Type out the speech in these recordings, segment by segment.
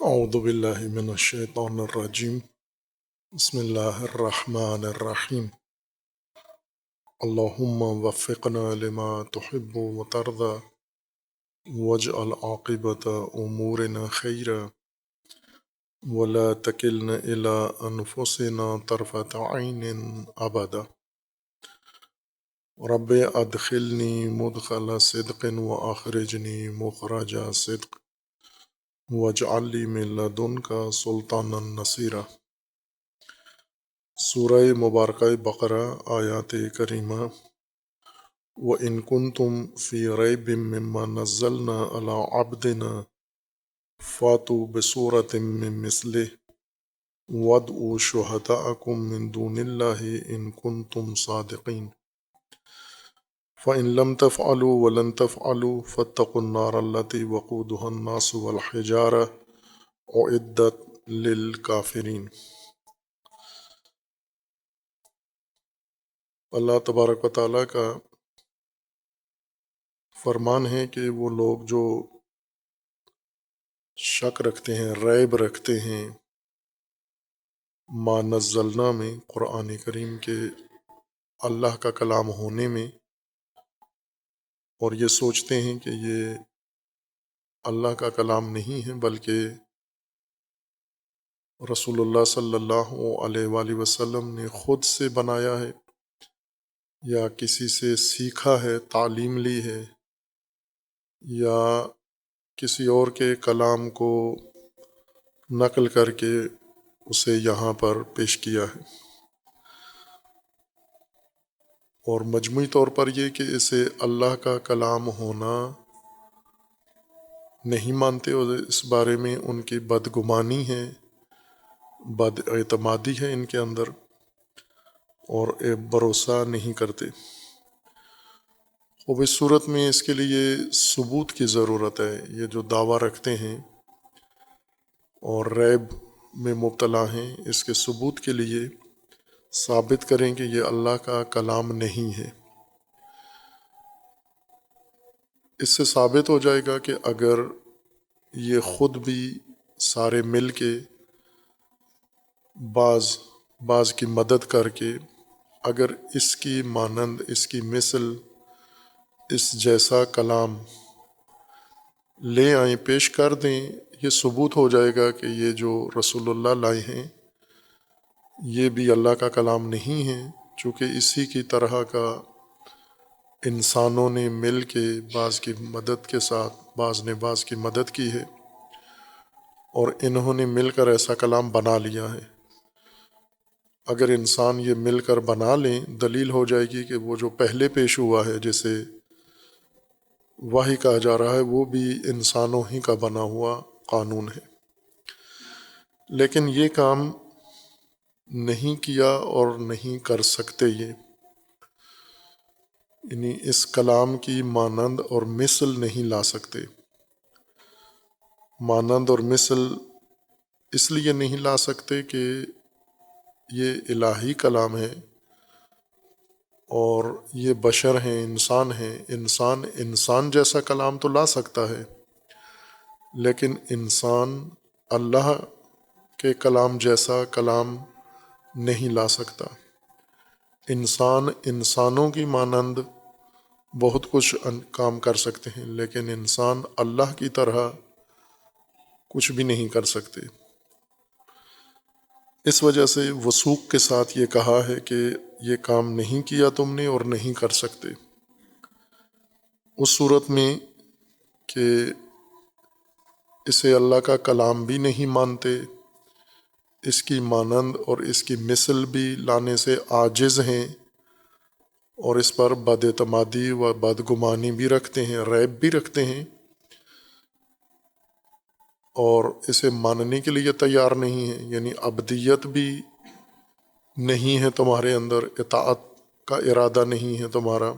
اعوذ باللہ من الشیطان الرجیم بسم اللہ الرحمن الرحیم اللہم وفقنا لما تحب وترضى واجعل عاقبت امورنا خیرا ولا تکلنا الى انفسنا طرفت عین ابدا رب ادخلنی مدخل صدق واخرجنی مخرج صدق واجعل لی من لدنک سلطانا نصیرا۔ سورہ مبارکہ بقرہ آیات کریمہ۔ وَإِن كُنتُمْ فِي رَيْبٍ مِّمَّا نَزَّلْنَا عَلَىٰ عَبْدِنَا فَأْتُوا بِسُورَةٍ مِّن مِّثْلِهِ وَادْعُوا شُهَدَاءَكُم مِّن دُونِ اللَّهِ إِن كُنتُمْ صَادِقِينَ فَإِن لَّمْ تَفْعَلُوا وَلَن تَفْعَلُوا فَاتَّقُوا النَّارَ الَّتِي وَقُودُهَا النَّاسُ وَالْحِجَارَةُ أُعِدَّتْ لِلْكَافِرِينَ۔ اللہ تبارک و تعالیٰ کا فرمان ہے کہ وہ لوگ جو شک رکھتے ہیں، ریب رکھتے ہیں ما نزلنا میں، قرآن کریم کے اللہ کا کلام ہونے میں، اور یہ سوچتے ہیں کہ یہ اللہ کا کلام نہیں ہے بلکہ رسول اللہ صلی اللہ علیہ وآلہ وسلم نے خود سے بنایا ہے یا کسی سے سیکھا ہے، تعلیم لی ہے، یا کسی اور کے کلام کو نقل کر کے اسے یہاں پر پیش کیا ہے، اور مجموعی طور پر یہ کہ اسے اللہ کا کلام ہونا نہیں مانتے، اور اس بارے میں ان کی بدگمانی ہے، بد اعتمادی ہے ان کے اندر، اور بھروسہ نہیں کرتے۔ اب اس صورت میں اس کے لیے ثبوت کی ضرورت ہے۔ یہ جو دعویٰ رکھتے ہیں اور ریب میں مبتلا ہیں، اس کے ثبوت کے لیے ثابت کریں کہ یہ اللہ کا کلام نہیں ہے۔ اس سے ثابت ہو جائے گا کہ اگر یہ خود بھی سارے مل کے بعض کی مدد کر کے اگر اس کی مانند، اس کی مثل، اس جیسا کلام لے آئیں، پیش کر دیں، یہ ثبوت ہو جائے گا کہ یہ جو رسول اللہ لائے ہیں یہ بھی اللہ کا کلام نہیں ہے، چونکہ اسی کی طرح کا انسانوں نے مل کے بعض کی مدد کے ساتھ، بعض نے بعض کی مدد کی ہے اور انہوں نے مل کر ایسا کلام بنا لیا ہے۔ اگر انسان یہ مل کر بنا لیں، دلیل ہو جائے گی کہ وہ جو پہلے پیش ہوا ہے جسے وحی کہا جا رہا ہے وہ بھی انسانوں ہی کا بنا ہوا قانون ہے، لیکن یہ کام نہیں کیا اور نہیں کر سکتے یہ، یعنی اس کلام کی مانند اور مثل نہیں لا سکتے۔ مانند اور مثل اس لیے نہیں لا سکتے کہ یہ الہی کلام ہے اور یہ بشر ہیں، انسان ہیں۔ انسان جیسا کلام تو لا سکتا ہے، لیکن انسان اللہ کے کلام جیسا کلام نہیں لا سکتا۔ انسان انسانوں کی مانند بہت کچھ کام کر سکتے ہیں، لیکن انسان اللہ کی طرح کچھ بھی نہیں کر سکتے۔ اس وجہ سے وثوق کے ساتھ یہ کہا ہے کہ یہ کام نہیں کیا تم نے اور نہیں کر سکتے۔ اس صورت میں کہ اسے اللہ کا کلام بھی نہیں مانتے، اس کی مانند اور اس کی مثل بھی لانے سے عاجز ہیں، اور اس پر بد اعتمادی و بدگمانی بھی رکھتے ہیں، ریب بھی رکھتے ہیں، اور اسے ماننے کے لیے تیار نہیں ہیں، یعنی عبدیت بھی نہیں ہے تمہارے اندر، اطاعت کا ارادہ نہیں ہے تمہارا،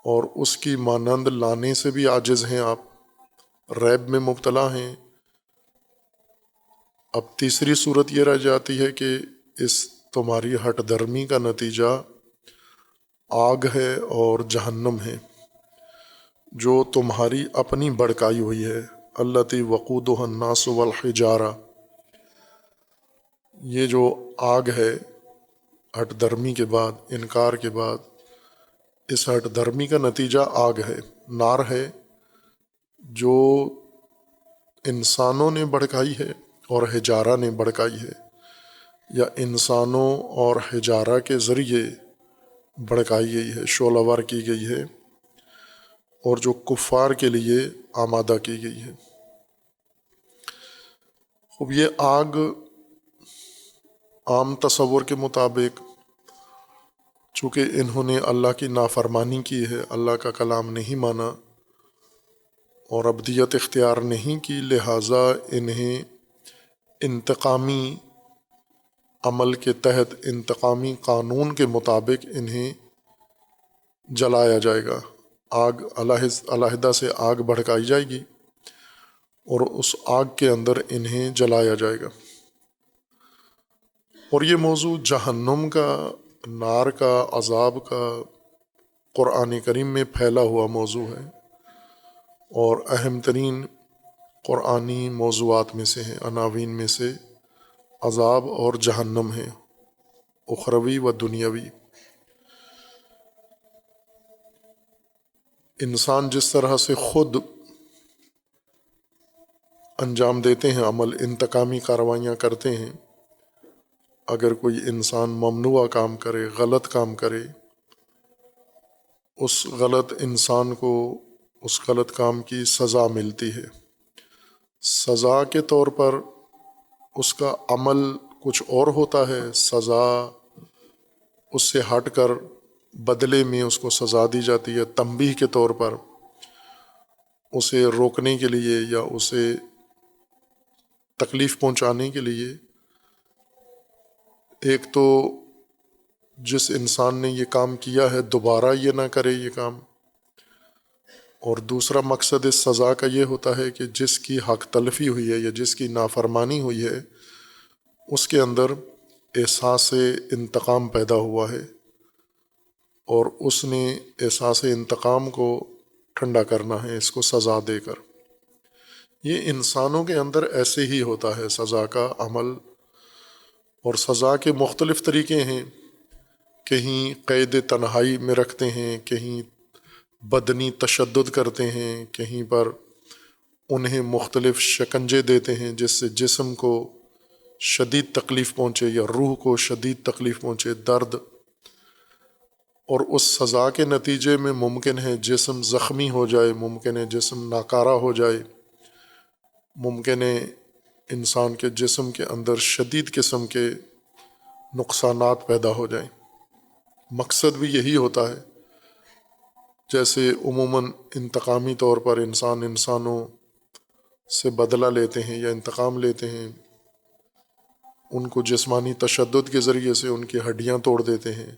اور اس کی مانند لانے سے بھی عاجز ہیں، آپ ریب میں مبتلا ہیں۔ اب تیسری صورت یہ رہ جاتی ہے کہ اس تمہاری ہٹ درمی کا نتیجہ آگ ہے اور جہنم ہے، جو تمہاری اپنی بڑکائی ہوئی ہے، التی وقودها الناس والحجارہ، یہ جو آگ ہے ہٹ درمی کے بعد، انکار کے بعد، اس ہٹ درمی کا نتیجہ آگ ہے، نار ہے، جو انسانوں نے بھڑکائی ہے اور حجارہ نے بھڑکائی ہے، یا انسانوں اور حجارہ کے ذریعے بھڑکائی گئی ہے، شعلہ ور کی گئی ہے، اور جو کفار کے لیے آمادہ کی گئی ہے۔ اب یہ آگ عام تصور کے مطابق، چونکہ انہوں نے اللہ کی نافرمانی کی ہے، اللہ کا کلام نہیں مانا اور ابدیت اختیار نہیں کی، لہٰذا انہیں انتقامی عمل کے تحت، انتقامی قانون کے مطابق انہیں جلایا جائے گا۔ آگ علیحدہ سے آگ بھڑکائی جائے گی اور اس آگ کے اندر انہیں جلایا جائے گا۔ اور یہ موضوع جہنم کا، نار کا، عذاب کا قرآن کریم میں پھیلا ہوا موضوع ہے، اور اہم ترین قرآنی موضوعات میں سے ہیں، عناوین میں سے عذاب اور جہنم ہے، اخروی و دنیاوی۔ انسان جس طرح سے خود انجام دیتے ہیں عمل، انتقامی کارروائیاں کرتے ہیں، اگر کوئی انسان ممنوع کام کرے، غلط کام کرے، اس غلط انسان کو اس غلط کام کی سزا ملتی ہے۔ سزا کے طور پر اس کا عمل کچھ اور ہوتا ہے، سزا اس سے ہٹ کر بدلے میں اس کو سزا دی جاتی ہے، تنبیہ کے طور پر، اسے روکنے کے لیے یا اسے تکلیف پہنچانے کے لیے۔ ایک تو جس انسان نے یہ کام کیا ہے دوبارہ یہ نہ کرے یہ کام، اور دوسرا مقصد اس سزا کا یہ ہوتا ہے کہ جس کی حق تلفی ہوئی ہے یا جس کی نافرمانی ہوئی ہے، اس کے اندر احساس انتقام پیدا ہوا ہے، اور اس نے احساس انتقام کو ٹھنڈا کرنا ہے اس کو سزا دے کر۔ یہ انسانوں کے اندر ایسے ہی ہوتا ہے سزا کا عمل، اور سزا کے مختلف طریقے ہیں، کہیں قید تنہائی میں رکھتے ہیں، کہیں بدنی تشدد کرتے ہیں، کہیں پر انہیں مختلف شکنجے دیتے ہیں جس سے جسم کو شدید تکلیف پہنچے یا روح کو شدید تکلیف پہنچے، درد، اور اس سزا کے نتیجے میں ممکن ہے جسم زخمی ہو جائے، ممکن ہے جسم ناکارہ ہو جائے، ممکن ہے انسان کے جسم کے اندر شدید قسم کے نقصانات پیدا ہو جائیں۔ مقصد بھی یہی ہوتا ہے، جیسے عموماً انتقامی طور پر انسانوں سے بدلہ لیتے ہیں یا انتقام لیتے ہیں، ان کو جسمانی تشدد کے ذریعے سے ان کی ہڈیاں توڑ دیتے ہیں،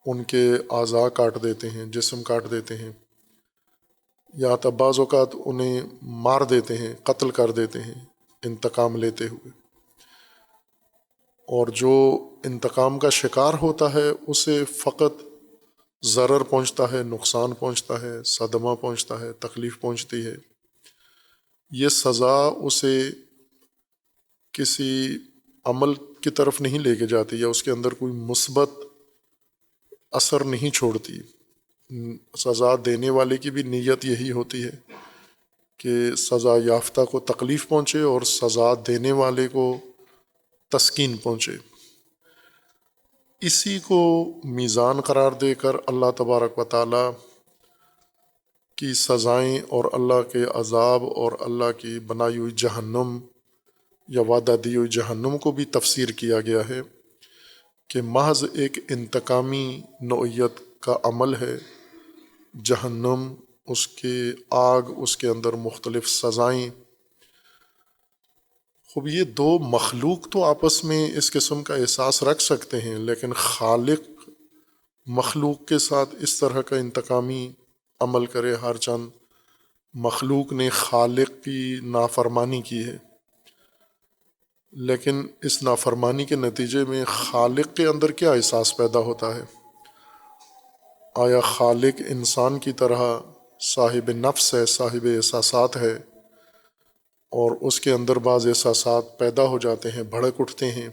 ان کے اعضاء کاٹ دیتے ہیں، جسم کاٹ دیتے ہیں، یا تو بعض اوقات انہیں مار دیتے ہیں، قتل کر دیتے ہیں انتقام لیتے ہوئے۔ اور جو انتقام کا شکار ہوتا ہے اسے فقط ضرر پہنچتا ہے، نقصان پہنچتا ہے، صدمہ پہنچتا ہے، تکلیف پہنچتی ہے۔ یہ سزا اسے کسی عمل کی طرف نہیں لے کے جاتی یا اس کے اندر کوئی مثبت اثر نہیں چھوڑتی۔ سزا دینے والے کی بھی نیت یہی ہوتی ہے کہ سزا یافتہ کو تکلیف پہنچے اور سزا دینے والے کو تسکین پہنچے۔ اسی کو میزان قرار دے کر اللہ تبارک و تعالیٰ کی سزائیں اور اللہ کے عذاب اور اللہ کی بنائی ہوئی جہنم یا وعدہ دی ہوئی جہنم کو بھی تفسیر کیا گیا ہے کہ محض ایک انتقامی نوعیت کا عمل ہے۔ جہنم، اس کے آگ، اس کے اندر مختلف سزائیں۔ خوب یہ دو مخلوق تو آپس میں اس قسم کا احساس رکھ سکتے ہیں، لیکن خالق مخلوق کے ساتھ اس طرح کا انتقامی عمل کرے، ہر چند مخلوق نے خالق کی نافرمانی کی ہے، لیکن اس نافرمانی کے نتیجے میں خالق کے اندر کیا احساس پیدا ہوتا ہے؟ آیا خالق انسان کی طرح صاحب نفس ہے، صاحب احساسات ہے، اور اس کے اندر بعض احساسات پیدا ہو جاتے ہیں، بھڑک اٹھتے ہیں،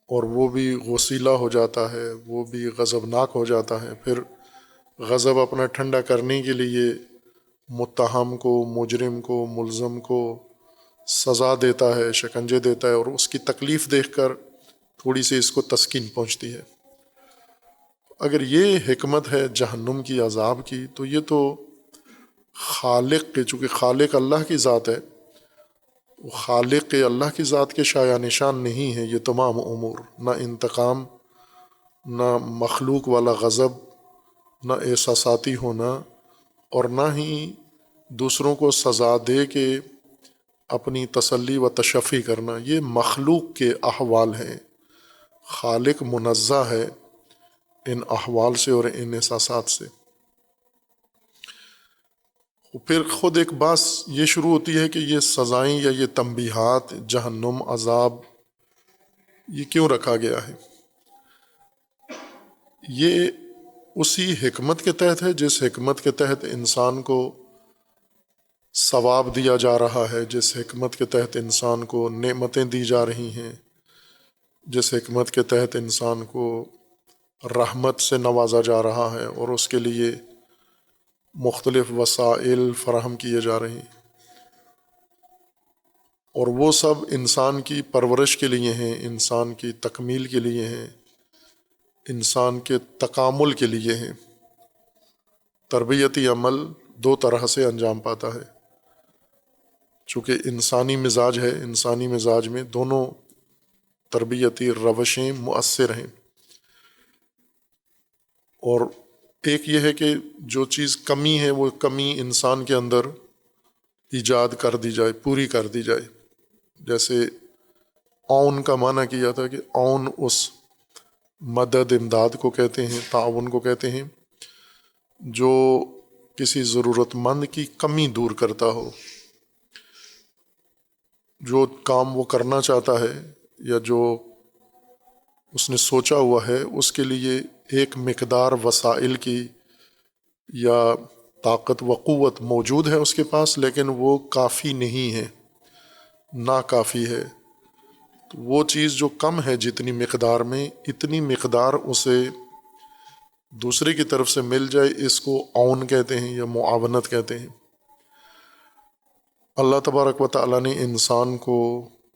اور وہ بھی غصیلا ہو جاتا ہے، وہ بھی غضبناک ہو جاتا ہے۔ پھر غضب اپنا ٹھنڈا کرنے کے لیے متہم کو، مجرم کو، ملزم کو سزا دیتا ہے، شکنجے دیتا ہے، اور اس کی تکلیف دیکھ کر تھوڑی سی اس کو تسکین پہنچتی ہے۔ اگر یہ حکمت ہے جہنم کی، عذاب کی، تو یہ تو خالق کے، چونکہ خالق اللہ کی ذات ہے، خالق کے اللہ کی ذات کے شایع نشان نہیں ہے یہ تمام امور، نہ انتقام، نہ مخلوق والا غضب، نہ احساساتی ہونا، اور نہ ہی دوسروں کو سزا دے کے اپنی تسلی و تشفی کرنا، یہ مخلوق کے احوال ہیں۔ خالق منزہ ہے ان احوال سے اور ان احساسات سے۔ پھر خود ایک بات یہ شروع ہوتی ہے کہ یہ سزائیں یا یہ تنبیہات، جہنم، عذاب، یہ کیوں رکھا گیا ہے؟ یہ اسی حکمت کے تحت ہے جس حکمت کے تحت انسان کو ثواب دیا جا رہا ہے، جس حکمت کے تحت انسان کو نعمتیں دی جا رہی ہیں، جس حکمت کے تحت انسان کو رحمت سے نوازا جا رہا ہے اور اس کے لیے مختلف وسائل فراہم کیے جا رہے ہیں، اور وہ سب انسان کی پرورش کے لیے ہیں، انسان کی تکمیل کے لیے ہیں، انسان کے تکامل کے لیے ہیں۔ تربیتی عمل دو طرح سے انجام پاتا ہے، چونکہ انسانی مزاج ہے، انسانی مزاج میں دونوں تربیتی روشیں مؤثر ہیں۔ اور ایک یہ ہے کہ جو چیز کمی ہے وہ کمی انسان کے اندر ایجاد کر دی جائے، پوری کر دی جائے۔ جیسے اون کا معنی کیا تھا کہ اون اس مدد، امداد کو کہتے ہیں، تعاون کو کہتے ہیں جو کسی ضرورت مند کی کمی دور کرتا ہو، جو کام وہ کرنا چاہتا ہے یا جو اس نے سوچا ہوا ہے اس کے لیے ایک مقدار وسائل کی یا طاقت و قوت موجود ہے اس کے پاس، لیکن وہ کافی نہیں ہے، ناکافی ہے۔ تو وہ چیز جو کم ہے جتنی مقدار میں، اتنی مقدار اسے دوسرے کی طرف سے مل جائے، اس کو عون کہتے ہیں یا معاونت کہتے ہیں۔ اللہ تبارک و تعالیٰ نے انسان کو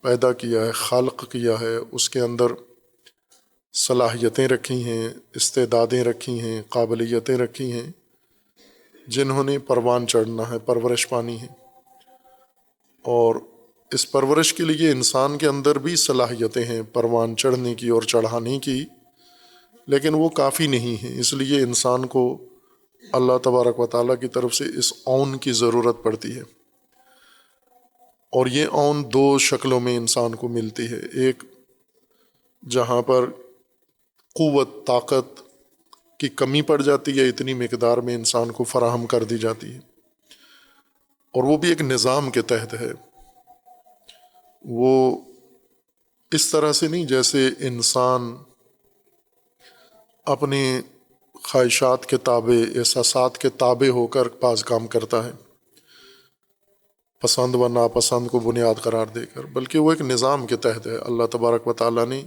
پیدا کیا ہے، خلق کیا ہے، اس کے اندر صلاحیتیں رکھی ہیں، استعدادیں رکھی ہیں، قابلیتیں رکھی ہیں، جنہوں نے پروان چڑھنا ہے، پرورش پانی ہے۔ اور اس پرورش کے لیے انسان کے اندر بھی صلاحیتیں ہیں پروان چڑھنے کی اور چڑھانے کی، لیکن وہ کافی نہیں ہیں۔ اس لیے انسان کو اللہ تبارک و تعالیٰ کی طرف سے اس عون کی ضرورت پڑتی ہے، اور یہ عون دو شکلوں میں انسان کو ملتی ہے۔ ایک جہاں پر قوت، طاقت کی کمی پڑ جاتی ہے، اتنی مقدار میں انسان کو فراہم کر دی جاتی ہے، اور وہ بھی ایک نظام کے تحت ہے۔ وہ اس طرح سے نہیں جیسے انسان اپنے خواہشات کے تابع، احساسات کے تابع ہو کر بعض کام کرتا ہے، پسند و ناپسند کو بنیاد قرار دے کر، بلکہ وہ ایک نظام کے تحت ہے۔ اللہ تبارک و تعالیٰ نے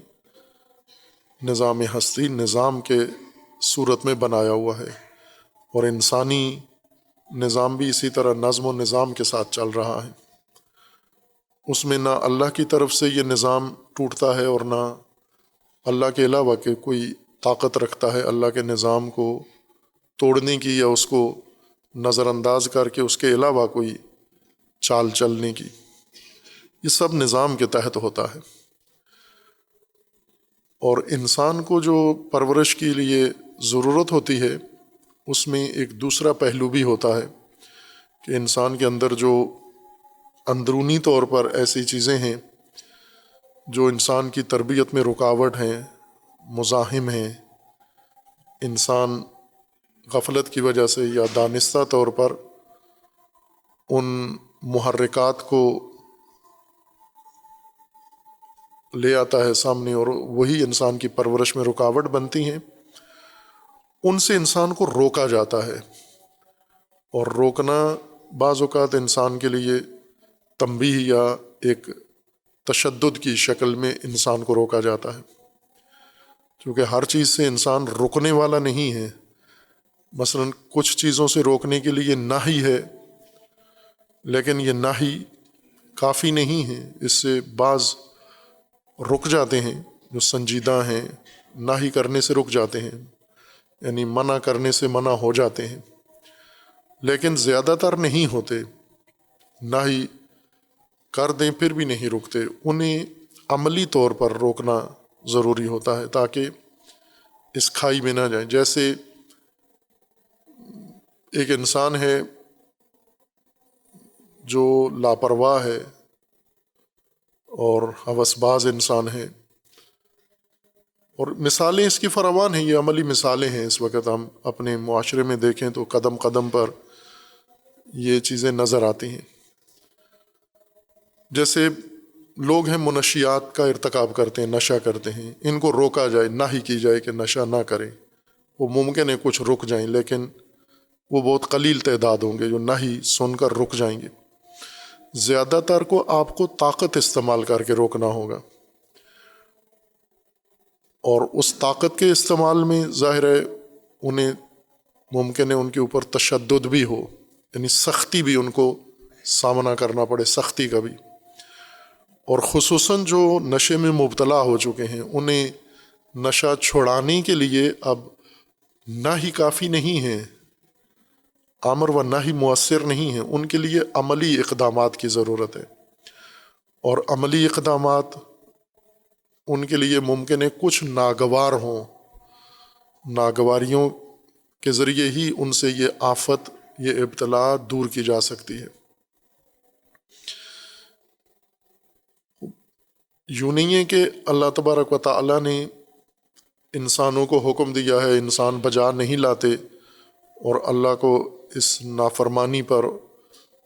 نظام ہستی نظام کے صورت میں بنایا ہوا ہے، اور انسانی نظام بھی اسی طرح نظم و نظام کے ساتھ چل رہا ہے۔ اس میں نہ اللہ کی طرف سے یہ نظام ٹوٹتا ہے اور نہ اللہ کے علاوہ کہ کوئی طاقت رکھتا ہے اللہ کے نظام کو توڑنے کی یا اس کو نظر انداز کر کے اس کے علاوہ کوئی چال چلنے کی۔ یہ سب نظام کے تحت ہوتا ہے۔ اور انسان کو جو پرورش کے لیے ضرورت ہوتی ہے اس میں ایک دوسرا پہلو بھی ہوتا ہے کہ انسان کے اندر جو اندرونی طور پر ایسی چیزیں ہیں جو انسان کی تربیت میں رکاوٹ ہیں، مزاحم ہیں، انسان غفلت کی وجہ سے یا دانستہ طور پر ان محرکات کو لے آتا ہے سامنے اور وہی انسان کی پرورش میں رکاوٹ بنتی ہیں، ان سے انسان کو روکا جاتا ہے۔ اور روکنا بعض اوقات انسان کے لیے تنبیہ یا ایک تشدد کی شکل میں انسان کو روکا جاتا ہے، کیونکہ ہر چیز سے انسان رکنے والا نہیں ہے۔ مثلا کچھ چیزوں سے روکنے کے لیے نہی ہے، لیکن یہ نہی کافی نہیں ہے، اس سے بعض رک جاتے ہیں جو سنجیدہ ہیں، نہی کرنے سے رک جاتے ہیں، یعنی منع کرنے سے منع ہو جاتے ہیں، لیکن زیادہ تر نہیں ہوتے، نہی کر دیں پھر بھی نہیں رکتے، انہیں عملی طور پر روکنا ضروری ہوتا ہے تاکہ اس کھائی میں نہ جائیں۔ جیسے ایک انسان ہے جو لاپرواہ ہے اور ہوس باز انسان ہے، اور مثالیں اس کی فراوان ہیں، یہ عملی مثالیں ہیں، اس وقت ہم اپنے معاشرے میں دیکھیں تو قدم قدم پر یہ چیزیں نظر آتی ہیں۔ جیسے لوگ ہیں منشیات کا ارتکاب کرتے ہیں، نشہ کرتے ہیں، ان کو روکا جائے، نہ ہی کی جائے کہ نشہ نہ کریں، وہ ممکن ہے کچھ رک جائیں، لیکن وہ بہت قلیل تعداد ہوں گے جو نہ ہی سن کر رک جائیں گے۔ زیادہ تر کو آپ کو طاقت استعمال کر کے روکنا ہوگا، اور اس طاقت کے استعمال میں ظاہر ہے انہیں ممکن ہے ان کے اوپر تشدد بھی ہو، یعنی سختی بھی ان کو سامنا کرنا پڑے، سختی کا بھی۔ اور خصوصاً جو نشے میں مبتلا ہو چکے ہیں انہیں نشہ چھڑانے کے لیے اب نہ ہی کافی نہیں ہے، امر و نہ ہی مؤثر نہیں ہے، ان کے لیے عملی اقدامات کی ضرورت ہے، اور عملی اقدامات ان کے لیے ممکن ہے کچھ ناگوار ہوں، ناگواریوں کے ذریعے ہی ان سے یہ آفت، یہ ابتلا دور کی جا سکتی ہے۔ یوں نہیں ہے کہ اللہ تبارک و تعالیٰ نے انسانوں کو حکم دیا ہے، انسان بجا نہیں لاتے، اور اللہ کو اس نافرمانی پر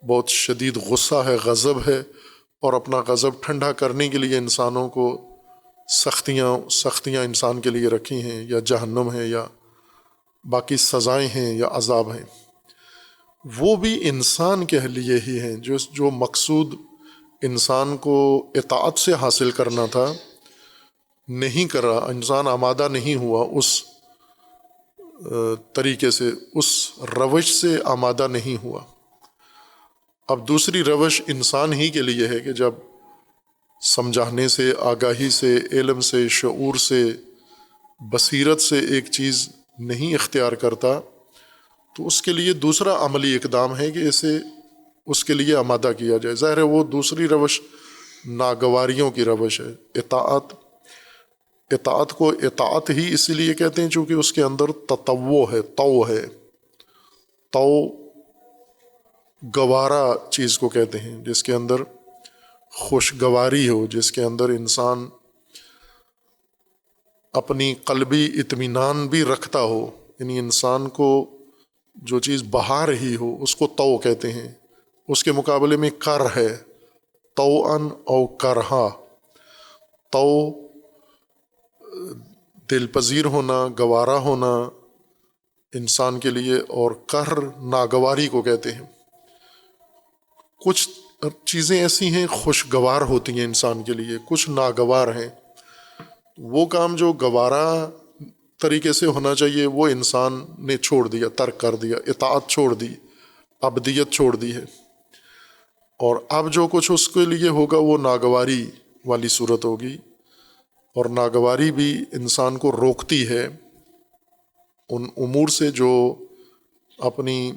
بہت شدید غصہ ہے، غضب ہے، اور اپنا غضب ٹھنڈا کرنے کے لیے انسانوں کو سختیاں انسان کے لیے رکھی ہیں، یا جہنم ہے، یا باقی سزائیں ہیں، یا عذاب ہیں۔ وہ بھی انسان کے لیے ہی ہیں، جو مقصود انسان کو اطاعت سے حاصل کرنا تھا نہیں کرا، انسان آمادہ نہیں ہوا، اس طریقے سے، اس روش سے آمادہ نہیں ہوا۔ اب دوسری روش انسان ہی کے لیے ہے کہ جب سمجھانے سے، آگاہی سے، علم سے، شعور سے، بصیرت سے ایک چیز نہیں اختیار کرتا تو اس کے لیے دوسرا عملی اقدام ہے کہ اسے اس کے لیے آمادہ کیا جائے۔ ظاہر ہے وہ دوسری روش ناگواریوں کی روش ہے۔ اطاعت کو اطاعت ہی اسی لیے کہتے ہیں چونکہ اس کے اندر تطوع ہے، تو ہے، تو گوارا چیز کو کہتے ہیں، جس کے اندر خوشگواری ہو، جس کے اندر انسان اپنی قلبی اطمینان بھی رکھتا ہو، یعنی انسان کو جو چیز بہا رہی ہو اس کو تو کہتے ہیں۔ اس کے مقابلے میں کر ہے، توأن او کرہا، تو دل پذیر ہونا، گوارا ہونا انسان کے لیے، اور کر ناگواری کو کہتے ہیں۔ کچھ چیزیں ایسی ہیں خوشگوار ہوتی ہیں انسان کے لیے، کچھ ناگوار ہیں۔ وہ کام جو گوارا طریقے سے ہونا چاہیے وہ انسان نے چھوڑ دیا، ترک کر دیا، اطاعت چھوڑ دی، عبدیت چھوڑ دی ہے، اور اب جو کچھ اس کے لیے ہوگا وہ ناگواری والی صورت ہوگی، اور ناگواری بھی انسان کو روکتی ہے ان امور سے جو اپنی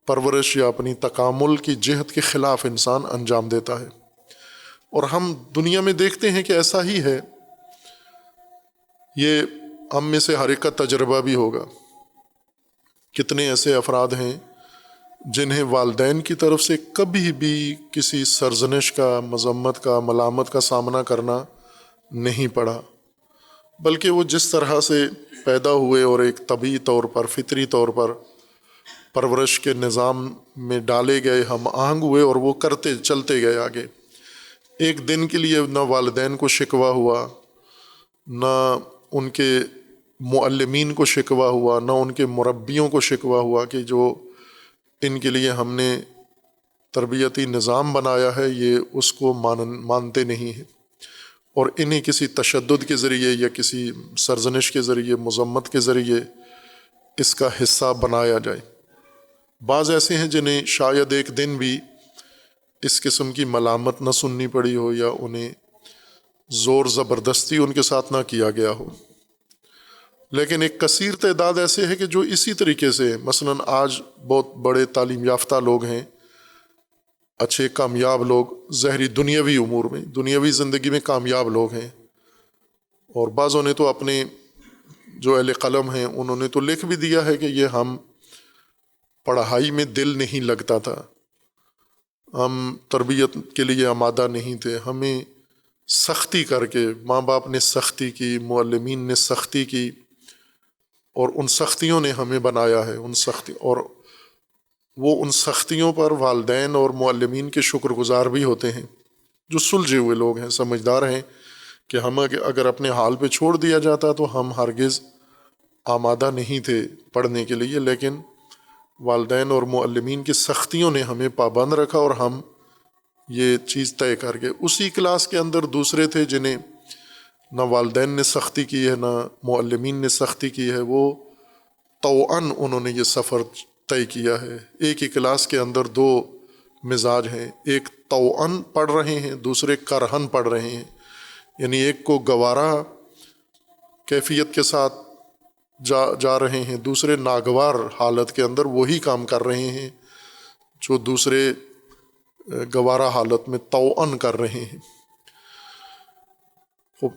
پرورش یا اپنی تکامل کی جہت کے خلاف انسان انجام دیتا ہے۔ اور ہم دنیا میں دیکھتے ہیں کہ ایسا ہی ہے، یہ ہم میں سے ہر ایک کا تجربہ بھی ہوگا۔ کتنے ایسے افراد ہیں جنہیں والدین کی طرف سے کبھی بھی کسی سرزنش کا، مذمت کا، ملامت کا سامنا کرنا نہیں پڑا، بلکہ وہ جس طرح سے پیدا ہوئے اور ایک طبعی طور پر، فطری طور پر پرورش کے نظام میں ڈالے گئے، ہم آہنگ ہوئے، اور وہ کرتے چلتے گئے آگے۔ ایک دن کے لیے نہ والدین کو شکوہ ہوا، نہ ان کے معلمین کو شکوہ ہوا، نہ ان کے مربیوں کو شکوہ ہوا کہ جو ان کے لیے ہم نے تربیتی نظام بنایا ہے یہ اس کو مانتے نہیں ہیں، اور انہیں کسی تشدد کے ذریعے یا کسی سرزنش کے ذریعے، مذمت کے ذریعے اس کا حصہ بنایا جائے۔ بعض ایسے ہیں جنہیں شاید ایک دن بھی اس قسم کی ملامت نہ سننی پڑی ہو یا انہیں زور زبردستی ان کے ساتھ نہ کیا گیا ہو، لیکن ایک کثیر تعداد ایسے ہے کہ جو اسی طریقے سے، مثلاً آج بہت بڑے تعلیم یافتہ لوگ ہیں، اچھے کامیاب لوگ، ظاہری دنیاوی امور میں، دنیاوی زندگی میں کامیاب لوگ ہیں، اور بعضوں نے تو اپنے جو اہل قلم ہیں انہوں نے تو لکھ بھی دیا ہے کہ یہ ہم پڑھائی میں دل نہیں لگتا تھا، ہم تربیت کے لیے آمادہ نہیں تھے، ہمیں سختی کر کے، ماں باپ نے سختی کی، معلمین نے سختی کی، اور ان سختیوں نے ہمیں بنایا ہے، اور وہ ان سختیوں پر والدین اور معلمین کے شکر گزار بھی ہوتے ہیں جو سلجھے ہوئے لوگ ہیں، سمجھدار ہیں کہ ہم اگر اپنے حال پہ چھوڑ دیا جاتا تو ہم ہرگز آمادہ نہیں تھے پڑھنے کے لیے، لیکن والدین اور معلمین کی سختیوں نے ہمیں پابند رکھا اور ہم یہ چیز طے کر کے اسی کلاس کے اندر دوسرے تھے جنہیں نہ والدین نے سختی کی ہے نہ معلمین نے سختی کی ہے، وہ طوعاً انہوں نے یہ سفر طے کیا ہے۔ ایک ہی کلاس کے اندر دو مزاج ہیں، ایک طوعاً پڑھ رہے ہیں، دوسرے کرہن پڑھ رہے ہیں، یعنی ایک کو گوارا کیفیت کے ساتھ جا رہے ہیں، دوسرے ناگوار حالت کے اندر وہی کام کر رہے ہیں جو دوسرے گوارا حالت میں طوعاً کر رہے ہیں۔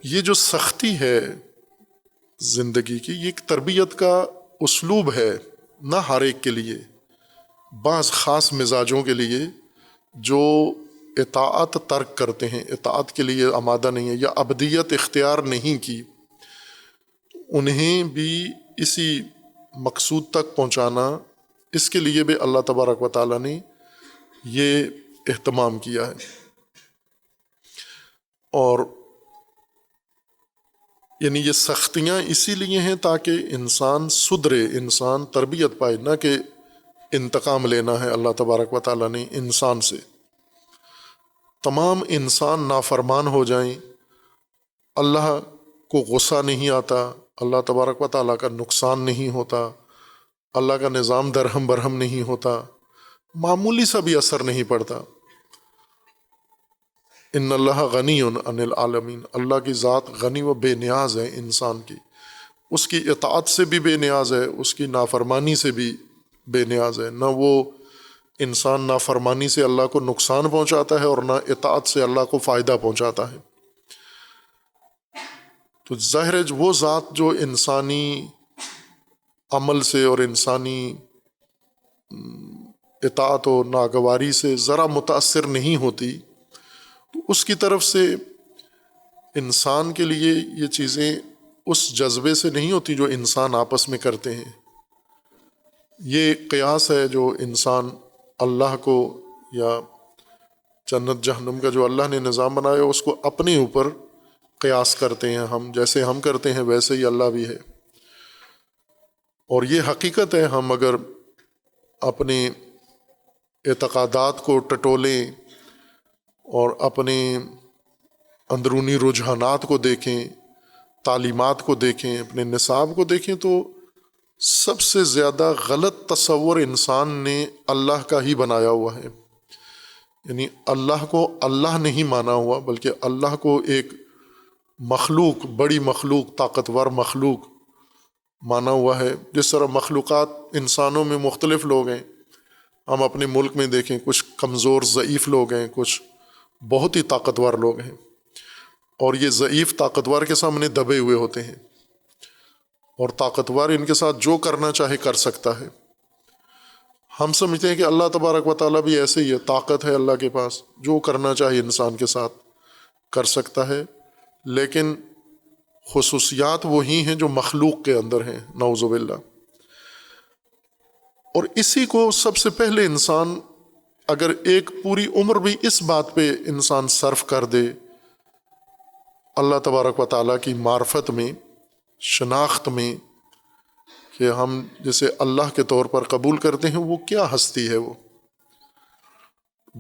یہ جو سختی ہے زندگی کی، یہ ایک تربیت کا اسلوب ہے، نہ ہر ایک کے لیے، بعض خاص مزاجوں کے لیے جو اطاعت ترک کرتے ہیں، اطاعت کے لیے آمادہ نہیں ہے یا ابدیت اختیار نہیں کی، انہیں بھی اسی مقصود تک پہنچانا، اس کے لیے بھی اللہ تبارک و تعالیٰ نے یہ اہتمام کیا ہے۔ اور یعنی یہ سختیاں اسی لیے ہیں تاکہ انسان سدھرے، انسان تربیت پائے، نہ کہ انتقام لینا ہے اللہ تبارک و تعالیٰ نے انسان سے۔ تمام انسان نافرمان ہو جائیں، اللہ کو غصہ نہیں آتا، اللہ تبارک و تعالیٰ کا نقصان نہیں ہوتا، اللہ کا نظام درہم برہم نہیں ہوتا، معمولی سا بھی اثر نہیں پڑتا۔ ان اللہ غنی عن العالمین، اللہ کی ذات غنی و بے نیاز ہے انسان کی، اس کی اطاعت سے بھی بے نیاز ہے، اس کی نافرمانی سے بھی بے نیاز ہے، نہ وہ انسان نافرمانی سے اللہ کو نقصان پہنچاتا ہے اور نہ اطاعت سے اللہ کو فائدہ پہنچاتا ہے۔ تو ظاہر ہے وہ ذات جو انسانی عمل سے اور انسانی اطاعت و ناگواری سے ذرا متاثر نہیں ہوتی، تو اس کی طرف سے انسان کے لیے یہ چیزیں اس جذبے سے نہیں ہوتی جو انسان آپس میں کرتے ہیں۔ یہ قیاس ہے جو انسان اللہ کو یا جنت جہنم کا جو اللہ نے نظام بنایا اس کو اپنے اوپر قیاس کرتے ہیں، ہم جیسے ہم کرتے ہیں ویسے ہی اللہ بھی ہے۔ اور یہ حقیقت ہے، ہم اگر اپنے اعتقادات کو ٹٹولیں اور اپنے اندرونی رجحانات کو دیکھیں، تعلیمات کو دیکھیں، اپنے نصاب کو دیکھیں، تو سب سے زیادہ غلط تصور انسان نے اللہ کا ہی بنایا ہوا ہے۔ یعنی اللہ کو اللہ نہیں مانا ہوا، بلکہ اللہ کو ایک مخلوق، بڑی مخلوق، طاقتور مخلوق مانا ہوا ہے۔ جس طرح مخلوقات انسانوں میں مختلف لوگ ہیں، ہم اپنے ملک میں دیکھیں کچھ کمزور ضعیف لوگ ہیں، کچھ بہت ہی طاقتور لوگ ہیں، اور یہ ضعیف طاقتور کے سامنے دبے ہوئے ہوتے ہیں، اور طاقتور ان کے ساتھ جو کرنا چاہے کر سکتا ہے۔ ہم سمجھتے ہیں کہ اللہ تبارک و تعالیٰ بھی ایسے ہی ہے، طاقت ہے اللہ کے پاس، جو کرنا چاہے انسان کے ساتھ کر سکتا ہے، لیکن خصوصیات وہی ہیں جو مخلوق کے اندر ہیں، نعوذ باللہ۔ اور اسی کو سب سے پہلے انسان اگر ایک پوری عمر بھی اس بات پہ انسان صرف کر دے، اللہ تبارک و تعالیٰ کی معرفت میں، شناخت میں، کہ ہم جسے اللہ کے طور پر قبول کرتے ہیں وہ کیا ہستی ہے،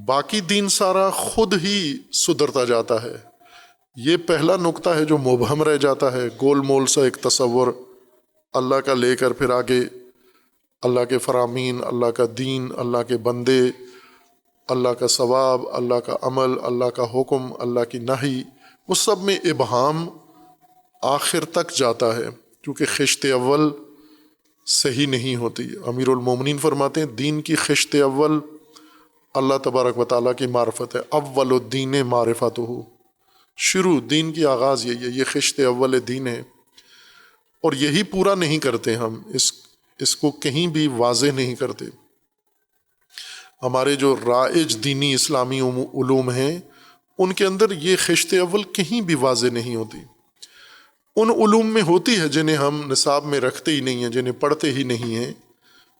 باقی دین سارا خود ہی سدھرتا جاتا ہے۔ یہ پہلا نقطہ ہے جو مبہم رہ جاتا ہے، گول مول سا ایک تصور اللہ کا لے کر پھر آگے اللہ کے فرامین، اللہ کا دین، اللہ کے بندے، اللہ کا ثواب، اللہ کا عمل، اللہ کا حکم، اللہ کی نہی، اس سب میں ابہام آخر تک جاتا ہے کیونکہ خشت اول صحیح نہیں ہوتی۔ امیر المومنین فرماتے ہیں دین کی خشت اول اللہ تبارک و تعالیٰ کی معرفت ہے، اول الدین معرفت ہو، شروع دین کی آغاز یہی ہے، یہ خشت اول دین ہے، اور یہی پورا نہیں کرتے ہم، اس کو کہیں بھی واضح نہیں کرتے۔ ہمارے جو رائج دینی اسلامی علوم ہیں ان کے اندر یہ خشت اول کہیں بھی واضح نہیں ہوتی۔ ان علوم میں ہوتی ہے جنہیں ہم نصاب میں رکھتے ہی نہیں ہیں، جنہیں پڑھتے ہی نہیں ہیں،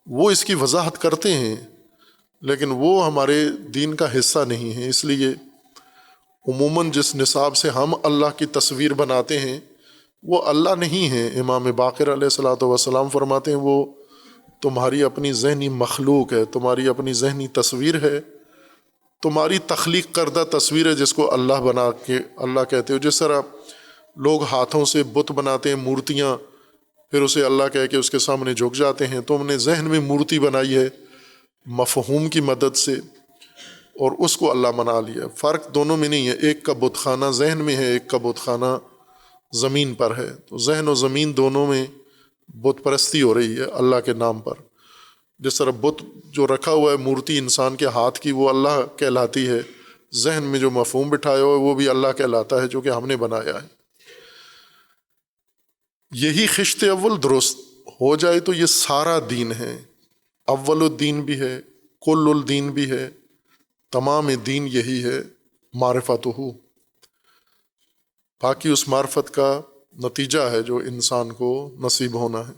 وہ اس کی وضاحت کرتے ہیں، لیکن وہ ہمارے دین کا حصہ نہیں ہے۔ اس لیے عموماً جس نصاب سے ہم اللہ کی تصویر بناتے ہیں وہ اللہ نہیں ہے۔ امام باقر علیہ الصلوۃ والسلام فرماتے ہیں وہ تمہاری اپنی ذہنی مخلوق ہے، تمہاری اپنی ذہنی تصویر ہے، تمہاری تخلیق کردہ تصویر ہے جس کو اللہ بنا کے اللہ کہتے ہو۔ جس طرح لوگ ہاتھوں سے بت بناتے ہیں، مورتیاں، پھر اسے اللہ کہہ کے اس کے سامنے جھک جاتے ہیں، تم نے ذہن میں مورتی بنائی ہے مفہوم کی مدد سے اور اس کو اللہ بنا لیا۔ فرق دونوں میں نہیں ہے، ایک کا بت خانہ ذہن میں ہے، ایک کا بت خانہ زمین پر ہے، تو ذہن و زمین دونوں میں بت پرستی ہو رہی ہے اللہ کے نام پر۔ جس طرح بت جو رکھا ہوا ہے مورتی انسان کے ہاتھ کی وہ اللہ کہلاتی ہے، ذہن میں جو مفہوم بٹھایا ہوا ہے وہ بھی اللہ کہلاتا ہے جو کہ ہم نے بنایا ہے۔ یہی خشت اول درست ہو جائے تو یہ سارا دین ہے، اول الدین بھی ہے، کل الدین بھی ہے، تمام دین یہی ہے، معرفت ہو۔ باقی اس معرفت کا نتیجہ ہے جو انسان کو نصیب ہونا ہے،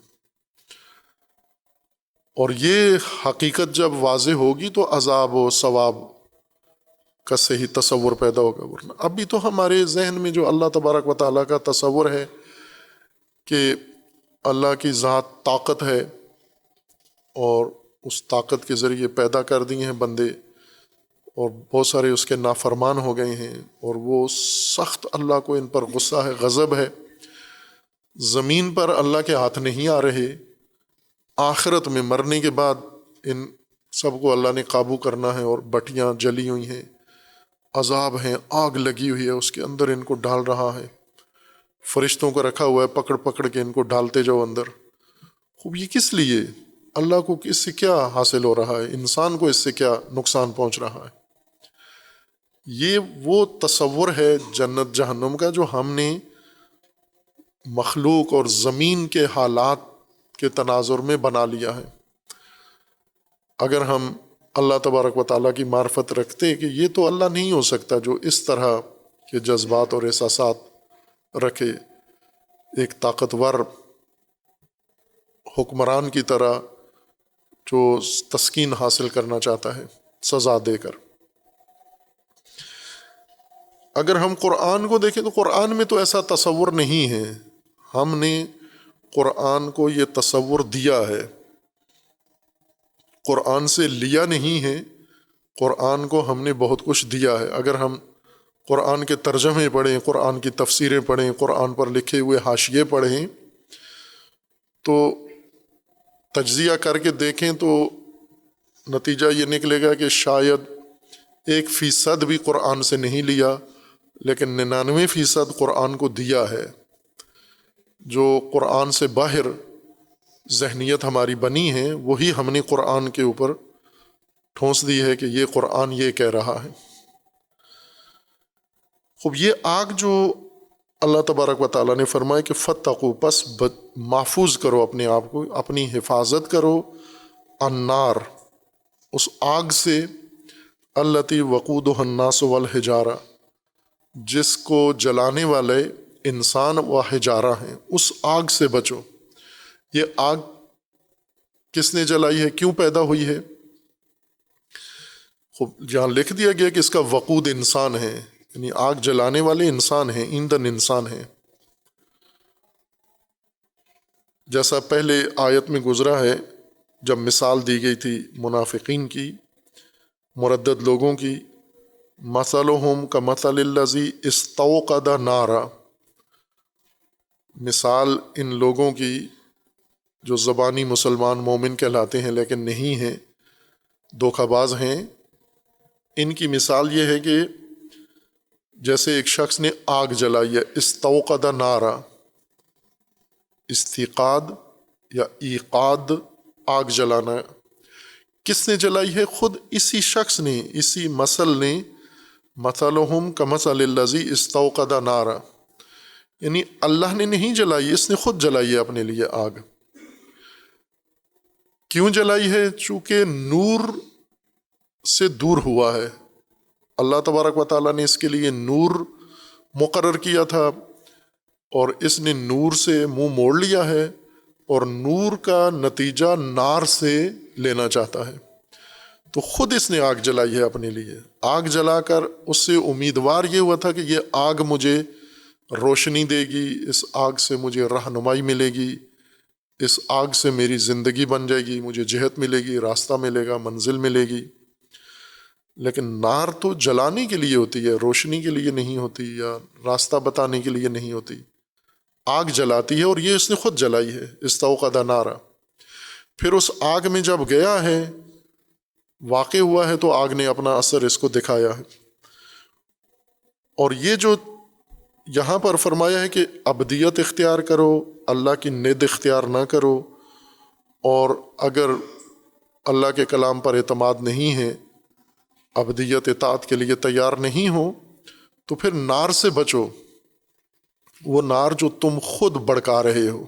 اور یہ حقیقت جب واضح ہوگی تو عذاب و ثواب کا صحیح تصور پیدا ہوگا۔ ورنہ ابھی تو ہمارے ذہن میں جو اللہ تبارک و تعالیٰ کا تصور ہے کہ اللہ کی ذات طاقت ہے اور اس طاقت کے ذریعے پیدا کر دیے ہیں بندے، اور بہت سارے اس کے نافرمان ہو گئے ہیں، اور وہ سخت اللہ کو ان پر غصہ ہے، غضب ہے۔ زمین پر اللہ کے ہاتھ نہیں آ رہے، آخرت میں مرنے کے بعد ان سب کو اللہ نے قابو کرنا ہے، اور بٹیاں جلی ہوئی ہیں، عذاب ہیں، آگ لگی ہوئی ہے اس کے اندر، ان کو ڈال رہا ہے، فرشتوں کو رکھا ہوا ہے پکڑ پکڑ کے ان کو ڈالتے جاؤ اندر۔ خوب یہ کس لیے؟ اللہ کو اس سے کیا حاصل ہو رہا ہے، انسان کو اس سے کیا نقصان پہنچ رہا ہے؟ یہ وہ تصور ہے جنت جہنم کا جو ہم نے مخلوق اور زمین کے حالات کے تناظر میں بنا لیا ہے۔ اگر ہم اللہ تبارک و تعالیٰ کی معرفت رکھتے کہ یہ تو اللہ نہیں ہو سکتا جو اس طرح کے جذبات اور احساسات رکھے، ایک طاقتور حکمران کی طرح جو تسکین حاصل کرنا چاہتا ہے سزا دے کر۔ اگر ہم قرآن کو دیکھیں تو قرآن میں تو ایسا تصور نہیں ہے، ہم نے قرآن کو یہ تصور دیا ہے، قرآن سے لیا نہیں ہے، قرآن کو ہم نے بہت کچھ دیا ہے۔ اگر ہم قرآن کے ترجمے پڑھیں، قرآن کی تفسیریں پڑھیں، قرآن پر لکھے ہوئے حاشیے پڑھیں تو تجزیہ کر کے دیکھیں تو نتیجہ یہ نکلے گا کہ شاید 1% بھی قرآن سے نہیں لیا، لیکن 99% قرآن کو دیا ہے۔ جو قرآن سے باہر ذہنیت ہماری بنی ہے وہی ہم نے قرآن کے اوپر ٹھونس دی ہے کہ یہ قرآن یہ کہہ رہا ہے۔ خوب یہ آگ جو اللہ تبارک و تعالیٰ نے فرمایا کہ فتقوا، پس محفوظ کرو اپنے آپ کو، اپنی حفاظت کرو، النار، اس آگ سے، التی وقودها الناس والحجارہ، جس کو جلانے والے انسان و حجارہ ہیں، اس آگ سے بچو۔ یہ آگ کس نے جلائی ہے، کیوں پیدا ہوئی ہے؟ جہاں لکھ دیا گیا کہ اس کا وقود انسان ہے، یعنی آگ جلانے والے انسان ہیں، ایندھن انسان ہیں۔ جیسا پہلے آیت میں گزرا ہے جب مثال دی گئی تھی منافقین کی، مردد لوگوں کی، مثلہم کمثل الذی استوقد نارا، مثال ان لوگوں کی جو زبانی مسلمان مومن کہلاتے ہیں لیکن نہیں ہیں، دھوکہ باز ہیں، ان کی مثال یہ ہے کہ جیسے ایک شخص نے آگ جلائی ہے، استوقد نارا، استیقاد یا ایقاد آگ جلانا، کس نے جلائی ہے؟ خود اسی شخص نے، اسی مثل نے، مثلہم کمثل الذی استوقد نارا، یعنی اللہ نے نہیں جلائی، اس نے خود جلائی ہے اپنے لیے آگ۔ کیوں جلائی ہے؟ چونکہ نور سے دور ہوا ہے، اللہ تبارک و تعالیٰ نے اس کے لیے نور مقرر کیا تھا اور اس نے نور سے منہ موڑ لیا ہے اور نور کا نتیجہ نار سے لینا چاہتا ہے، تو خود اس نے آگ جلائی ہے اپنے لیے۔ آگ جلا کر اس سے امیدوار یہ ہوا تھا کہ یہ آگ مجھے روشنی دے گی، اس آگ سے مجھے رہنمائی ملے گی، اس آگ سے میری زندگی بن جائے گی، مجھے جہت ملے گی، راستہ ملے گا، منزل ملے گی۔ لیکن نار تو جلانے کے لیے ہوتی ہے، روشنی کے لیے نہیں ہوتی، یا راستہ بتانے کے لیے نہیں ہوتی۔ آگ جلاتی ہے اور یہ اس نے خود جلائی ہے، استوقد نارا۔ پھر اس آگ میں جب گیا ہے، واقع ہوا ہے، تو آگ نے اپنا اثر اس کو دکھایا ہے۔ اور یہ جو یہاں پر فرمایا ہے کہ ابدیت اختیار کرو، اللہ کی ند اختیار نہ کرو، اور اگر اللہ کے کلام پر اعتماد نہیں ہے، ابدیت اطاعت کے لیے تیار نہیں ہو، تو پھر نار سے بچو، وہ نار جو تم خود بھڑکا رہے ہو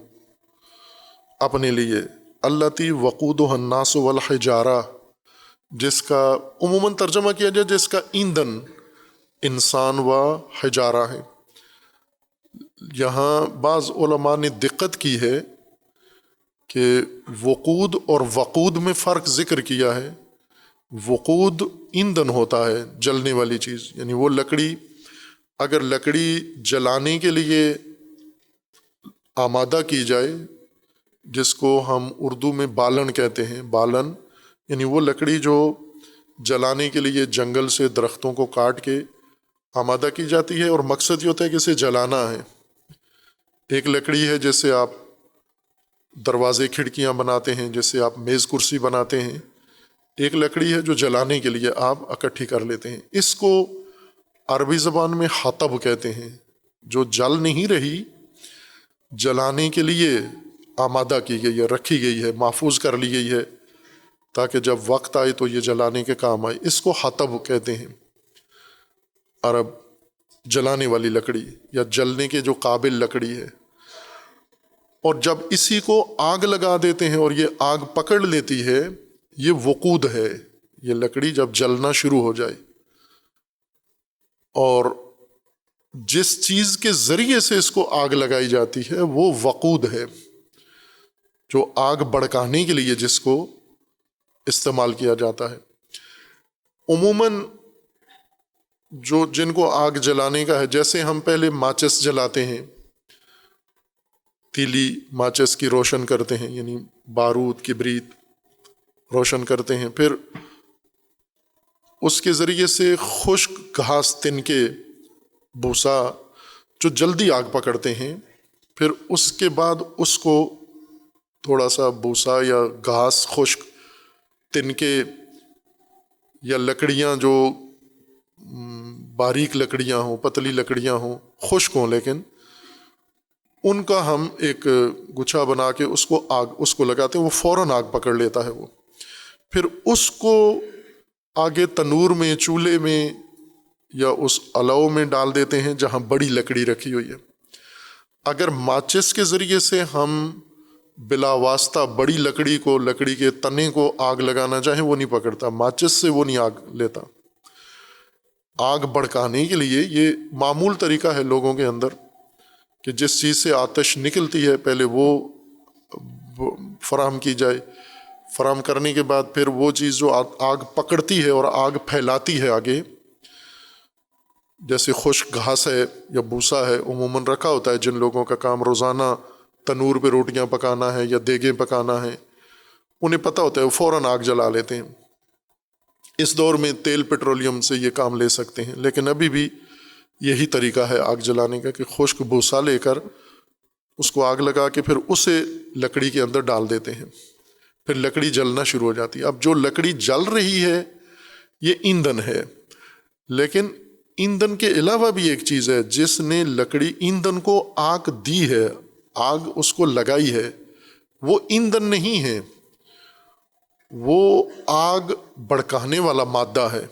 اپنے لیے، التی وقودها الناس والحجارہ، جس کا عموماً ترجمہ کیا جائے جس کا ایندھن انسان و حجارہ ہے۔ یہاں بعض علماء نے دقت کی ہے کہ وقود اور وقود میں فرق ذکر کیا ہے۔ وقود ایندھن ہوتا ہے، جلنے والی چیز، یعنی وہ لکڑی، اگر لکڑی جلانے کے لیے آمادہ کی جائے، جس کو ہم اردو میں بالن کہتے ہیں، بالن یعنی وہ لکڑی جو جلانے کے لیے جنگل سے درختوں کو کاٹ کے آمادہ کی جاتی ہے، اور مقصد یہ ہوتا ہے کہ اسے جلانا ہے۔ ایک لکڑی ہے جس سے آپ دروازے کھڑکیاں بناتے ہیں، جس سے آپ میز کرسی بناتے ہیں، ایک لکڑی ہے جو جلانے کے لیے آپ اکٹھی کر لیتے ہیں۔ اس کو عربی زبان میں حطب کہتے ہیں، جو جل نہیں رہی، جلانے کے لیے آمادہ کی گئی ہے، رکھی گئی ہے، محفوظ کر لی گئی ہے، تاکہ جب وقت آئے تو یہ جلانے کے کام آئے۔ اس کو حطب کہتے ہیں عرب، جلانے والی لکڑی یا جلنے کے جو قابل لکڑی ہے۔ اور جب اسی کو آگ لگا دیتے ہیں اور یہ آگ پکڑ لیتی ہے، یہ وقود ہے، یہ لکڑی جب جلنا شروع ہو جائے، اور جس چیز کے ذریعے سے اس کو آگ لگائی جاتی ہے وہ وقود ہے، جو آگ بھڑکانے کے لیے جس کو استعمال کیا جاتا ہے۔ عموماً جن کو آگ جلانے کا ہے، جیسے ہم پہلے ماچس جلاتے ہیں، تیلی ماچس کی روشن کرتے ہیں، یعنی بارود کبریت روشن کرتے ہیں، پھر اس کے ذریعے سے خشک گھاس تنکے بھوسا جو جلدی آگ پکڑتے ہیں، پھر اس کے بعد اس کو تھوڑا سا بھوسا یا گھاس خشک تنکے یا لکڑیاں جو باریک لکڑیاں ہوں، پتلی لکڑیاں ہوں، خشک ہوں لیکن، ان کا ہم ایک گچھا بنا کے اس کو لگاتے ہیں، وہ فوراً آگ پکڑ لیتا ہے وہ۔ پھر اس کو آگے تنور میں، چولہے میں یا اس الاؤ میں ڈال دیتے ہیں جہاں بڑی لکڑی رکھی ہوئی ہے۔ اگر ماچس کے ذریعے سے ہم بلا واسطہ بڑی لکڑی کے تنے کو آگ لگانا چاہیں، وہ نہیں پکڑتا، ماچس سے وہ نہیں آگ لیتا۔ آگ بھڑکانے کے لیے یہ معمول طریقہ ہے لوگوں کے اندر کہ جس چیز سے آتش نکلتی ہے پہلے وہ فراہم کی جائے، فراہم کرنے کے بعد پھر وہ چیز جو آگ پکڑتی ہے اور آگ پھیلاتی ہے آگے، جیسے خشک گھاس ہے یا بھوسا ہے، عموماً رکھا ہوتا ہے جن لوگوں کا کام روزانہ تنور پہ روٹیاں پکانا ہے یا دیگیں پکانا ہے، انہیں پتہ ہوتا ہے، وہ فوراً آگ جلا لیتے ہیں۔ اس دور میں تیل پیٹرولیم سے یہ کام لے سکتے ہیں، لیکن ابھی بھی یہی طریقہ ہے آگ جلانے کا کہ خشک بھوسا لے کر اس کو آگ لگا کے پھر اسے لکڑی کے اندر ڈال دیتے ہیں، پھر لکڑی جلنا شروع ہو جاتی ہے۔ اب جو لکڑی جل رہی ہے یہ ایندھن ہے، لیکن ایندھن کے علاوہ بھی ایک چیز ہے، جس نے لکڑی ایندھن کو آگ دی ہے، آگ اس کو لگائی ہے، وہ ایندھن نہیں ہے، وہ آگ بھڑکانے والا مادہ ہے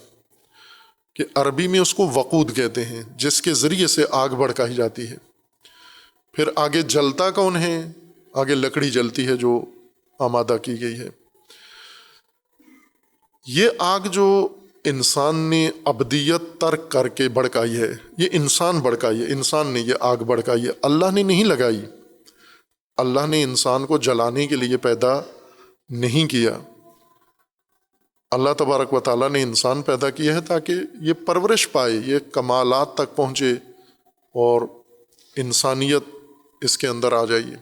کہ عربی میں اس کو وقود کہتے ہیں، جس کے ذریعے سے آگ بھڑکائی جاتی ہے۔ پھر آگے جلتا کون ہے؟ آگے لکڑی جلتی ہے جو آمادہ کی گئی ہے۔ یہ آگ جو انسان نے ابدیت ترک کر کے بھڑکائی ہے، یہ انسان بھڑکائی ہے، انسان نے یہ آگ بھڑکائی ہے، اللہ نے نہیں لگائی۔ اللہ نے انسان کو جلانے کے لیے پیدا نہیں کیا۔ اللہ تبارک و تعالیٰ نے انسان پیدا کیا ہے تاکہ یہ پرورش پائے، یہ کمالات تک پہنچے اور انسانیت اس کے اندر آ جائیے۔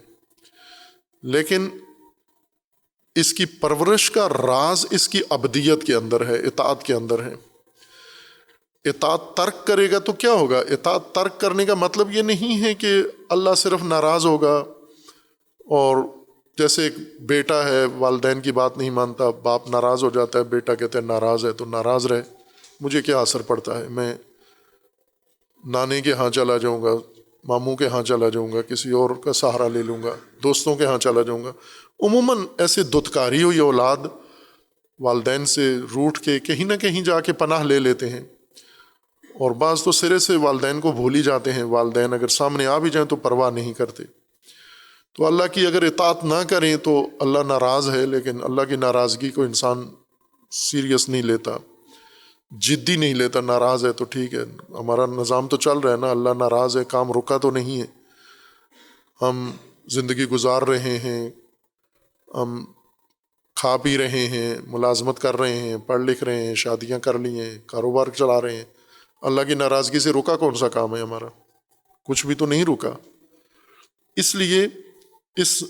لیکن اس کی پرورش کا راز اس کی ابدیت کے اندر ہے، اطاعت کے اندر ہے۔ اطاعت ترک کرے گا تو کیا ہوگا؟ اطاعت ترک کرنے کا مطلب یہ نہیں ہے کہ اللہ صرف ناراض ہوگا، اور جیسے ایک بیٹا ہے والدین کی بات نہیں مانتا، باپ ناراض ہو جاتا ہے، بیٹا کہتے ہیں ناراض ہے تو ناراض رہے، مجھے کیا اثر پڑتا ہے، میں نانے کے ہاں چلا جاؤں گا، ماموں کے ہاں چلا جاؤں گا، کسی اور کا سہارا لے لوں گا، دوستوں کے ہاں چلا جاؤں گا۔ عموماً ایسے دھتکاری ہوئی اولاد والدین سے روٹھ کے کہیں نہ کہیں جا کے پناہ لے لیتے ہیں، اور بعض تو سرے سے والدین کو بھول ہی جاتے ہیں، والدین اگر سامنے آ بھی جائیں تو پرواہ نہیں کرتے۔ تو اللہ کی اگر اطاعت نہ کریں تو اللہ ناراض ہے، لیکن اللہ کی ناراضگی کو انسان سیریس نہیں لیتا، جدی نہیں لیتا۔ ناراض ہے تو ٹھیک ہے، ہمارا نظام تو چل رہا ہے نا، اللہ ناراض ہے، کام رکا تو نہیں ہے، ہم زندگی گزار رہے ہیں، ہم کھا پی رہے ہیں، ملازمت کر رہے ہیں، پڑھ لکھ رہے ہیں، شادیاں کر لی ہیں، کاروبار چلا رہے ہیں، اللہ کی ناراضگی سے رکا کون سا کام ہے ہمارا؟ کچھ بھی تو نہیں رکا۔ اس لیے اس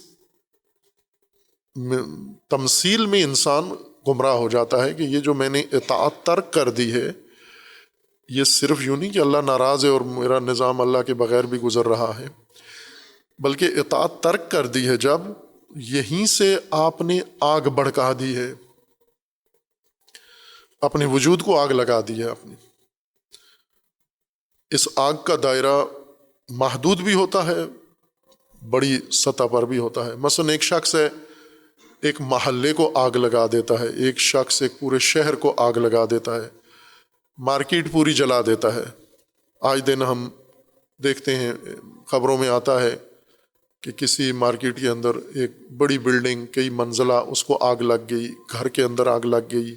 تمثیل میں انسان گمراہ ہو جاتا ہے کہ یہ جو میں نے اطاعت ترک کر دی ہے، یہ صرف یوں نہیں کہ اللہ ناراض ہے اور میرا نظام اللہ کے بغیر بھی گزر رہا ہے، بلکہ اطاعت ترک کر دی ہے جب یہیں سے آپ نے آگ بھڑکا دی ہے، اپنے وجود کو آگ لگا دی ہے۔ اپنی اس آگ کا دائرہ محدود بھی ہوتا ہے، بڑی سطح پر بھی ہوتا ہے۔ مثلا ایک شخص ہے، ایک محلے کو آگ لگا دیتا ہے، ایک شخص ایک پورے شہر کو آگ لگا دیتا ہے، مارکیٹ پوری جلا دیتا ہے۔ آج دن ہم دیکھتے ہیں، خبروں میں آتا ہے کہ کسی مارکیٹ کے اندر ایک بڑی بلڈنگ کئی منزلہ، اس کو آگ لگ گئی، گھر کے اندر آگ لگ گئی،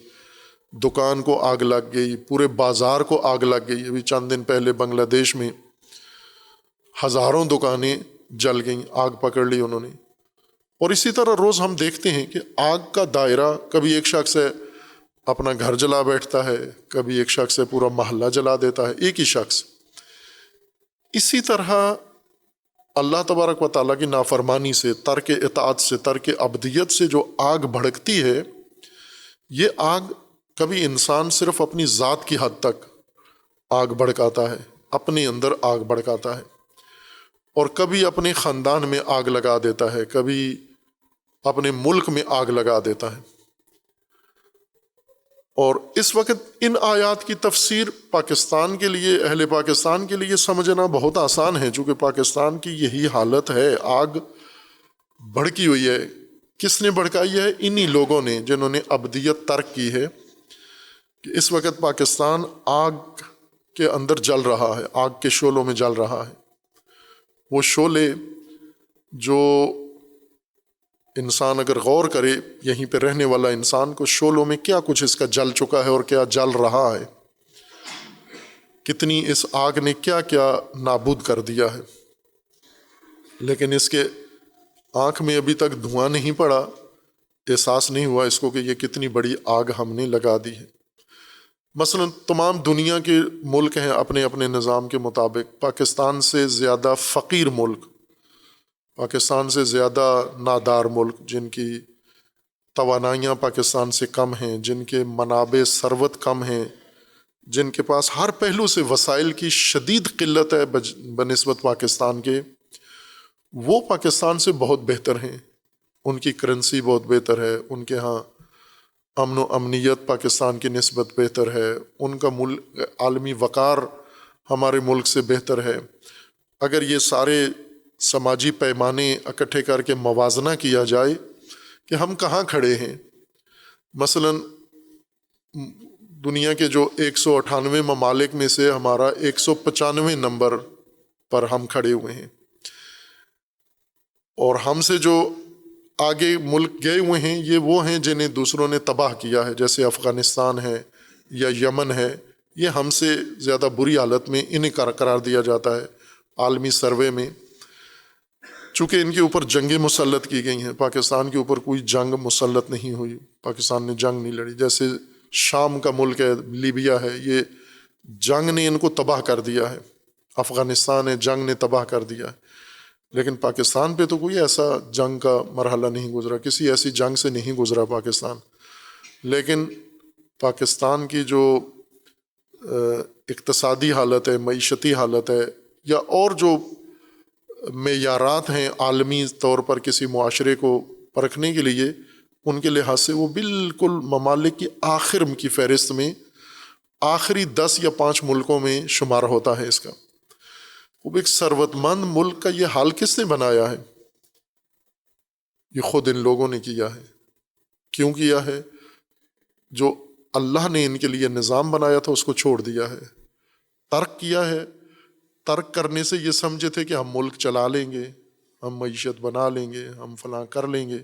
دکان کو آگ لگ گئی، پورے بازار کو آگ لگ گئی۔ ابھی چند دن پہلے بنگلہ دیش میں ہزاروں دکانیں جل گئیں، آگ پکڑ لی انہوں نے۔ اور اسی طرح روز ہم دیکھتے ہیں کہ آگ کا دائرہ، کبھی ایک شخص ہے اپنا گھر جلا بیٹھتا ہے، کبھی ایک شخص ہے پورا محلہ جلا دیتا ہے، ایک ہی شخص۔ اسی طرح اللہ تبارک و تعالیٰ کی نافرمانی سے، ترک اطاعت سے، ترک ابدیت سے جو آگ بھڑکتی ہے، یہ آگ کبھی انسان صرف اپنی ذات کی حد تک آگ بھڑکاتا ہے، اپنے اندر آگ بھڑکاتا ہے، اور کبھی اپنے خاندان میں آگ لگا دیتا ہے، کبھی اپنے ملک میں آگ لگا دیتا ہے۔ اور اس وقت ان آیات کی تفسیر پاکستان کے لیے، اہل پاکستان کے لیے سمجھنا بہت آسان ہے، چونکہ پاکستان کی یہی حالت ہے، آگ بھڑکی ہوئی ہے۔ کس نے بھڑکائی ہے؟ انہی لوگوں نے جنہوں نے ابدیت ترک کی ہے، کہ اس وقت پاکستان آگ کے اندر جل رہا ہے، آگ کے شعلوں میں جل رہا ہے۔ وہ شعلے جو انسان اگر غور کرے، یہیں پہ رہنے والا انسان کو، شعلوں میں کیا کچھ اس کا جل چکا ہے اور کیا جل رہا ہے، کتنی اس آگ نے کیا کیا نابود کر دیا ہے، لیکن اس کے آنکھ میں ابھی تک دھواں نہیں پڑا، احساس نہیں ہوا اس کو کہ یہ کتنی بڑی آگ ہم نے لگا دی ہے۔ مثلا تمام دنیا کے ملک ہیں اپنے اپنے نظام کے مطابق، پاکستان سے زیادہ فقیر ملک، پاکستان سے زیادہ نادار ملک، جن کی توانائیاں پاکستان سے کم ہیں، جن کے منابع ثروت کم ہیں، جن کے پاس ہر پہلو سے وسائل کی شدید قلت ہے بنسبت پاکستان کے، وہ پاکستان سے بہت بہتر ہیں۔ ان کی کرنسی بہت بہتر ہے، ان کے ہاں امن و امنیت پاکستان کی نسبت بہتر ہے، ان کا ملک عالمی وقار ہمارے ملک سے بہتر ہے۔ اگر یہ سارے سماجی پیمانے اکٹھے کر کے موازنہ کیا جائے کہ ہم کہاں کھڑے ہیں، مثلاً دنیا کے جو 198 ممالک میں سے ہمارا 195 نمبر پر ہم کھڑے ہوئے ہیں، اور ہم سے جو آگے ملک گئے ہوئے ہیں یہ وہ ہیں جنہیں دوسروں نے تباہ کیا ہے، جیسے افغانستان ہے یا یمن ہے۔ یہ ہم سے زیادہ بری حالت میں انہیں قرار دیا جاتا ہے عالمی سروے میں، چونکہ ان کے اوپر جنگیں مسلط کی گئی ہیں۔ پاکستان کے اوپر کوئی جنگ مسلط نہیں ہوئی، پاکستان نے جنگ نہیں لڑی۔ جیسے شام کا ملک ہے، لیبیا ہے، یہ جنگ نے ان کو تباہ کر دیا ہے۔ افغانستان ہے، جنگ نے تباہ کر دیا ہے۔ لیکن پاکستان پہ تو کوئی ایسا جنگ کا مرحلہ نہیں گزرا، کسی ایسی جنگ سے نہیں گزرا پاکستان۔ لیکن پاکستان کی جو اقتصادی حالت ہے، معیشتی حالت ہے، یا اور جو معیارات ہیں عالمی طور پر کسی معاشرے کو پرکھنے کے لیے، ان کے لحاظ سے وہ بالکل ممالک کی آخر کی فہرست میں، آخری 10 یا 5 ملکوں میں شمار ہوتا ہے اس کا۔ وہ ایک ثروت مند ملک کا یہ حال کس نے بنایا ہے؟ یہ خود ان لوگوں نے کیا ہے۔ کیوں کیا ہے؟ جو اللہ نے ان کے لیے نظام بنایا تھا اس کو چھوڑ دیا ہے، ترک کیا ہے۔ ترک کرنے سے یہ سمجھے تھے کہ ہم ملک چلا لیں گے، ہم معیشت بنا لیں گے، ہم فلاں کر لیں گے،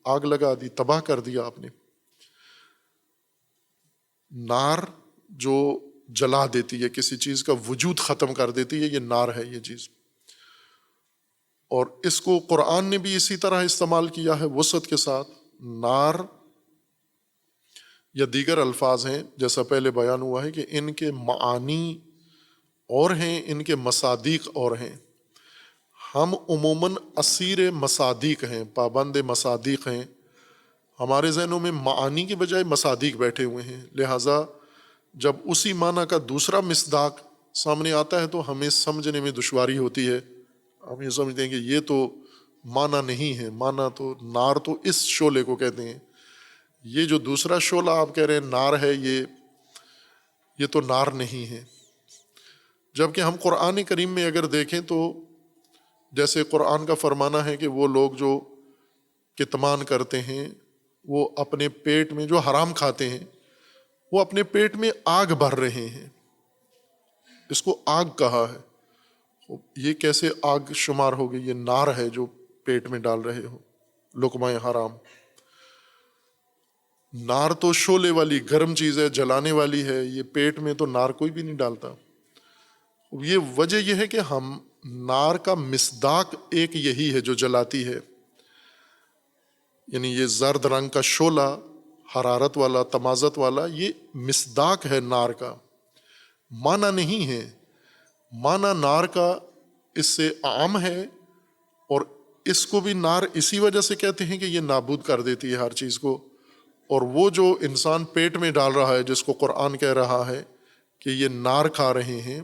آگ لگا دی، تباہ کر دیا آپ نے۔ نار جو جلا دیتی ہے، کسی چیز کا وجود ختم کر دیتی ہے، یہ نار ہے یہ چیز۔ اور اس کو قرآن نے بھی اسی طرح استعمال کیا ہے وسعت کے ساتھ۔ نار یا دیگر الفاظ ہیں، جیسا پہلے بیان ہوا ہے کہ ان کے معانی اور ہیں، ان کے مصادیق اور ہیں۔ ہم عموماً اسیر مصادیق ہیں، پابند مصادیق ہیں۔ ہمارے ذہنوں میں معانی کے بجائے مصادیق بیٹھے ہوئے ہیں، لہٰذا جب اسی معنی کا دوسرا مصداق سامنے آتا ہے تو ہمیں سمجھنے میں دشواری ہوتی ہے۔ ہم یہ سمجھتے ہیں کہ یہ تو معنی نہیں ہے، معنی تو نار تو اس شعلے کو کہتے ہیں، یہ جو دوسرا شعلہ آپ کہہ رہے ہیں نار ہے، یہ تو نار نہیں ہے۔ جبکہ ہم قرآن کریم میں اگر دیکھیں تو جیسے قرآن کا فرمانا ہے کہ وہ لوگ جو کتمان کرتے ہیں، وہ اپنے پیٹ میں جو حرام کھاتے ہیں، وہ اپنے پیٹ میں آگ بھر رہے ہیں۔ اس کو آگ کہا ہے۔ یہ کیسے آگ شمار ہوگی؟ یہ نار ہے جو پیٹ میں ڈال رہے ہو، لقمہ حرام۔ نار تو شعلے والی گرم چیز ہے، جلانے والی ہے، یہ پیٹ میں تو نار کوئی بھی نہیں ڈالتا۔ یہ وجہ یہ ہے کہ ہم نار کا مصداق ایک یہی ہے جو جلاتی ہے، یعنی یہ زرد رنگ کا شعلہ، حرارت والا، تمازت والا، یہ مصداق ہے نار کا، معنی نہیں ہے۔ معنی نار کا اس سے عام ہے، اور اس کو بھی نار اسی وجہ سے کہتے ہیں کہ یہ نابود کر دیتی ہے ہر چیز کو۔ اور وہ جو انسان پیٹ میں ڈال رہا ہے، جس کو قرآن کہہ رہا ہے کہ یہ نار کھا رہے ہیں،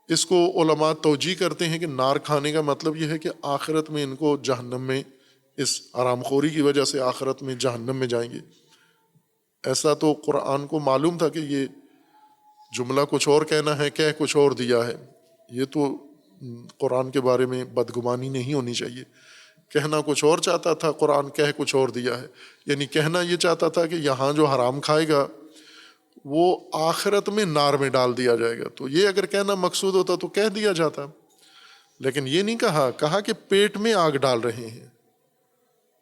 اس کو علماء توجیہ کرتے ہیں کہ نار کھانے کا مطلب یہ ہے کہ آخرت میں ان کو جہنم میں، اس حرام خوری کی وجہ سے آخرت میں جہنم میں جائیں گے۔ ایسا تو قرآن کو معلوم تھا کہ یہ جملہ کچھ اور کہنا ہے، کہہ کچھ اور دیا ہے۔ یہ تو قرآن کے بارے میں بدگمانی نہیں ہونی چاہیے۔ کہنا کچھ اور چاہتا تھا قرآن، کہہ کچھ اور دیا ہے۔ یعنی کہنا یہ چاہتا تھا کہ یہاں جو حرام کھائے گا وہ آخرت میں نار میں ڈال دیا جائے گا۔ تو یہ اگر کہنا مقصود ہوتا تو کہہ دیا جاتا، لیکن یہ نہیں کہا کہ پیٹ میں آگ ڈال رہے ہیں،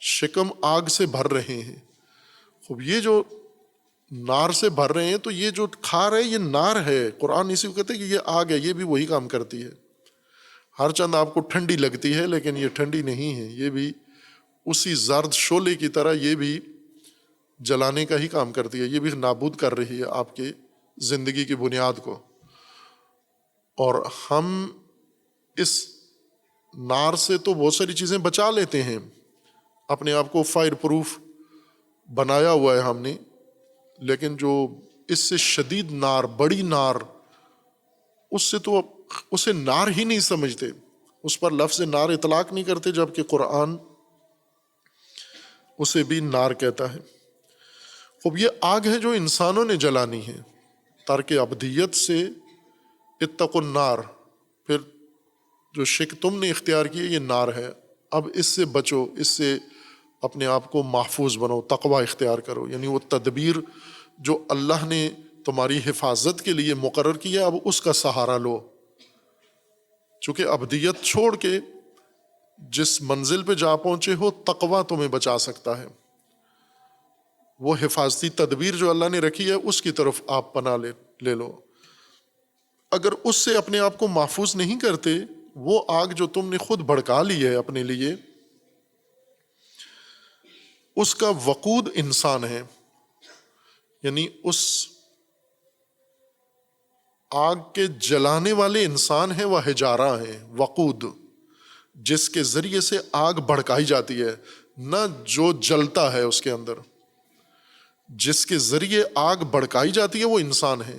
شکم آگ سے بھر رہے ہیں۔ خوب یہ جو نار سے بھر رہے ہیں، تو یہ جو کھا رہے یہ نار ہے۔ قرآن اسی کو کہتے ہیں کہ یہ آگ ہے، یہ بھی وہی کام کرتی ہے۔ ہر چند آپ کو ٹھنڈی لگتی ہے، لیکن یہ ٹھنڈی نہیں ہے، یہ بھی اسی زرد شعلے کی طرح یہ بھی جلانے کا ہی کام کرتی ہے، یہ بھی نابود کر رہی ہے آپ کے زندگی کی بنیاد کو۔ اور ہم اس نار سے تو بہت ساری چیزیں بچا لیتے ہیں، اپنے آپ کو فائر پروف بنایا ہوا ہے ہم نے، لیکن جو اس سے شدید نار، بڑی نار، اس سے تو اسے نار ہی نہیں سمجھتے، اس پر لفظ نار اطلاق نہیں کرتے، جبکہ قرآن اسے بھی نار کہتا ہے۔ اب یہ آگ ہے جو انسانوں نے جلانی ہے، ترک ابدیت سے اتقوا النار، پھر جو شک تم نے اختیار کی یہ نار ہے، اب اس سے بچو، اس سے اپنے آپ کو محفوظ بنو، تقوی اختیار کرو، یعنی وہ تدبیر جو اللہ نے تمہاری حفاظت کے لیے مقرر کیا اب اس کا سہارا لو، چونکہ ابدیت چھوڑ کے جس منزل پہ جا پہنچے ہو تقوی تمہیں بچا سکتا ہے، وہ حفاظتی تدبیر جو اللہ نے رکھی ہے اس کی طرف آپ پناہ لے لو۔ اگر اس سے اپنے آپ کو محفوظ نہیں کرتے، وہ آگ جو تم نے خود بھڑکا لی ہے اپنے لیے، اس کا وقود انسان ہے، یعنی اس آگ کے جلانے والے انسان ہیں، وہ حجارہ ہیں، وقود جس کے ذریعے سے آگ بھڑکائی جاتی ہے، نہ جو جلتا ہے اس کے اندر، جس کے ذریعے آگ بھڑکائی جاتی ہے وہ انسان ہے۔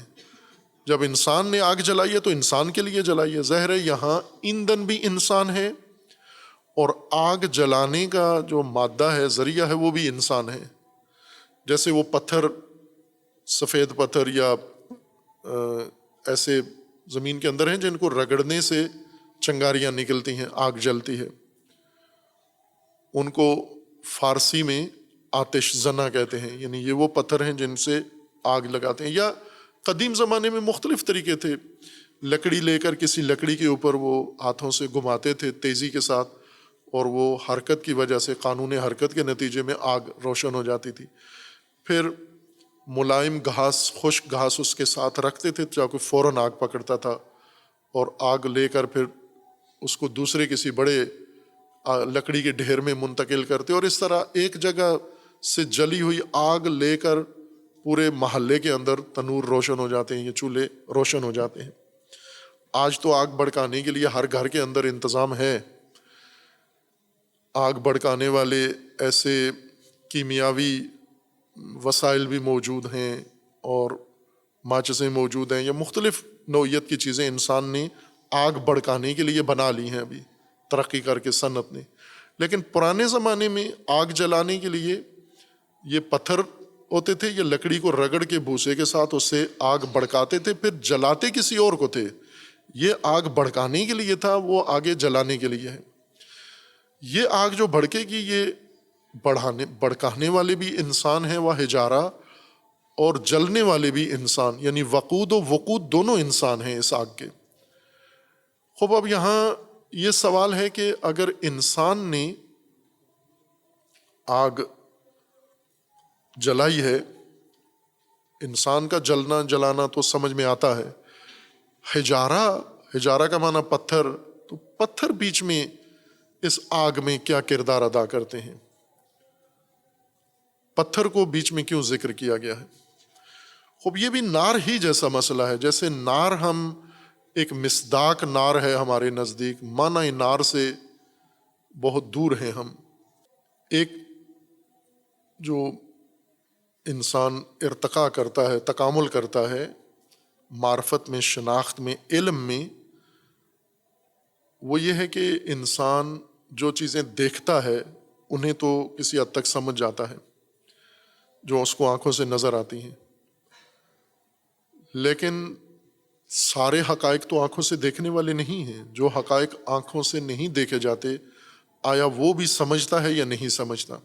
جب انسان نے آگ جلائی ہے تو انسان کے لیے جلائی ہے، ظاہر ہے یہاں ایندھن بھی انسان ہے اور آگ جلانے کا جو مادہ ہے، ذریعہ ہے، وہ بھی انسان ہے۔ جیسے وہ پتھر، سفید پتھر یا ایسے زمین کے اندر ہیں جن کو رگڑنے سے چنگاریاں نکلتی ہیں، آگ جلتی ہے، ان کو فارسی میں آتش زنہ کہتے ہیں، یعنی یہ وہ پتھر ہیں جن سے آگ لگاتے ہیں۔ یا قدیم زمانے میں مختلف طریقے تھے، لکڑی لے کر کسی لکڑی کے اوپر وہ ہاتھوں سے گھماتے تھے تیزی کے ساتھ، اور وہ حرکت کی وجہ سے، قانون حرکت کے نتیجے میں آگ روشن ہو جاتی تھی۔ پھر ملائم گھاس، خشک گھاس اس کے ساتھ رکھتے تھے تاکہ فوراً آگ پکڑتا تھا، اور آگ لے کر پھر اس کو دوسرے کسی بڑے لکڑی کے ڈھیر میں منتقل کرتے، اور اس طرح ایک جگہ سے جلی ہوئی آگ لے کر پورے محلے کے اندر تنور روشن ہو جاتے ہیں، یہ چولہے روشن ہو جاتے ہیں۔ آج تو آگ بھڑکانے کے لیے ہر گھر کے اندر انتظام ہے، آگ بھڑکانے والے ایسے کیمیاوی وسائل بھی موجود ہیں، اور ماچسیں موجود ہیں، یا مختلف نوعیت کی چیزیں انسان نے آگ بھڑکانے کے لیے بنا لی ہیں ابھی ترقی کر کے صنعت نے۔ لیکن پرانے زمانے میں آگ جلانے کے لیے یہ پتھر ہوتے تھے، یہ لکڑی کو رگڑ کے بھوسے کے ساتھ اس سے آگ بھڑکاتے تھے، پھر جلاتے کسی اور کو تھے۔ یہ آگ بھڑکانے کے لیے تھا، وہ آگے جلانے کے لیے ہے۔ یہ آگ جو بھڑکے گی، یہ بھڑکانے والے بھی انسان ہیں، وہ حجارہ، اور جلنے والے بھی انسان، یعنی وقود و وقود دونوں انسان ہیں اس آگ کے۔ خوب اب یہاں یہ سوال ہے کہ اگر انسان نے آگ جلائی ہے، انسان کا جلنا جلانا تو سمجھ میں آتا ہے، حجارہ کا معنی پتھر، تو پتھر بیچ میں اس آگ میں کیا کردار ادا کرتے ہیں؟ پتھر کو بیچ میں کیوں ذکر کیا گیا ہے؟ خوب یہ بھی نار ہی جیسا مسئلہ ہے، جیسے نار، ہم ایک مصداق نار ہے ہمارے نزدیک، معنی نار سے بہت دور ہیں ہم۔ ایک جو انسان ارتقا کرتا ہے، تکامل کرتا ہے معرفت میں، شناخت میں، علم میں، وہ یہ ہے کہ انسان جو چیزیں دیکھتا ہے انہیں تو کسی حد تک سمجھ جاتا ہے، جو اس کو آنکھوں سے نظر آتی ہیں، لیکن سارے حقائق تو آنکھوں سے دیکھنے والے نہیں ہیں۔ جو حقائق آنکھوں سے نہیں دیکھے جاتے، آیا وہ بھی سمجھتا ہے یا نہیں سمجھتا؟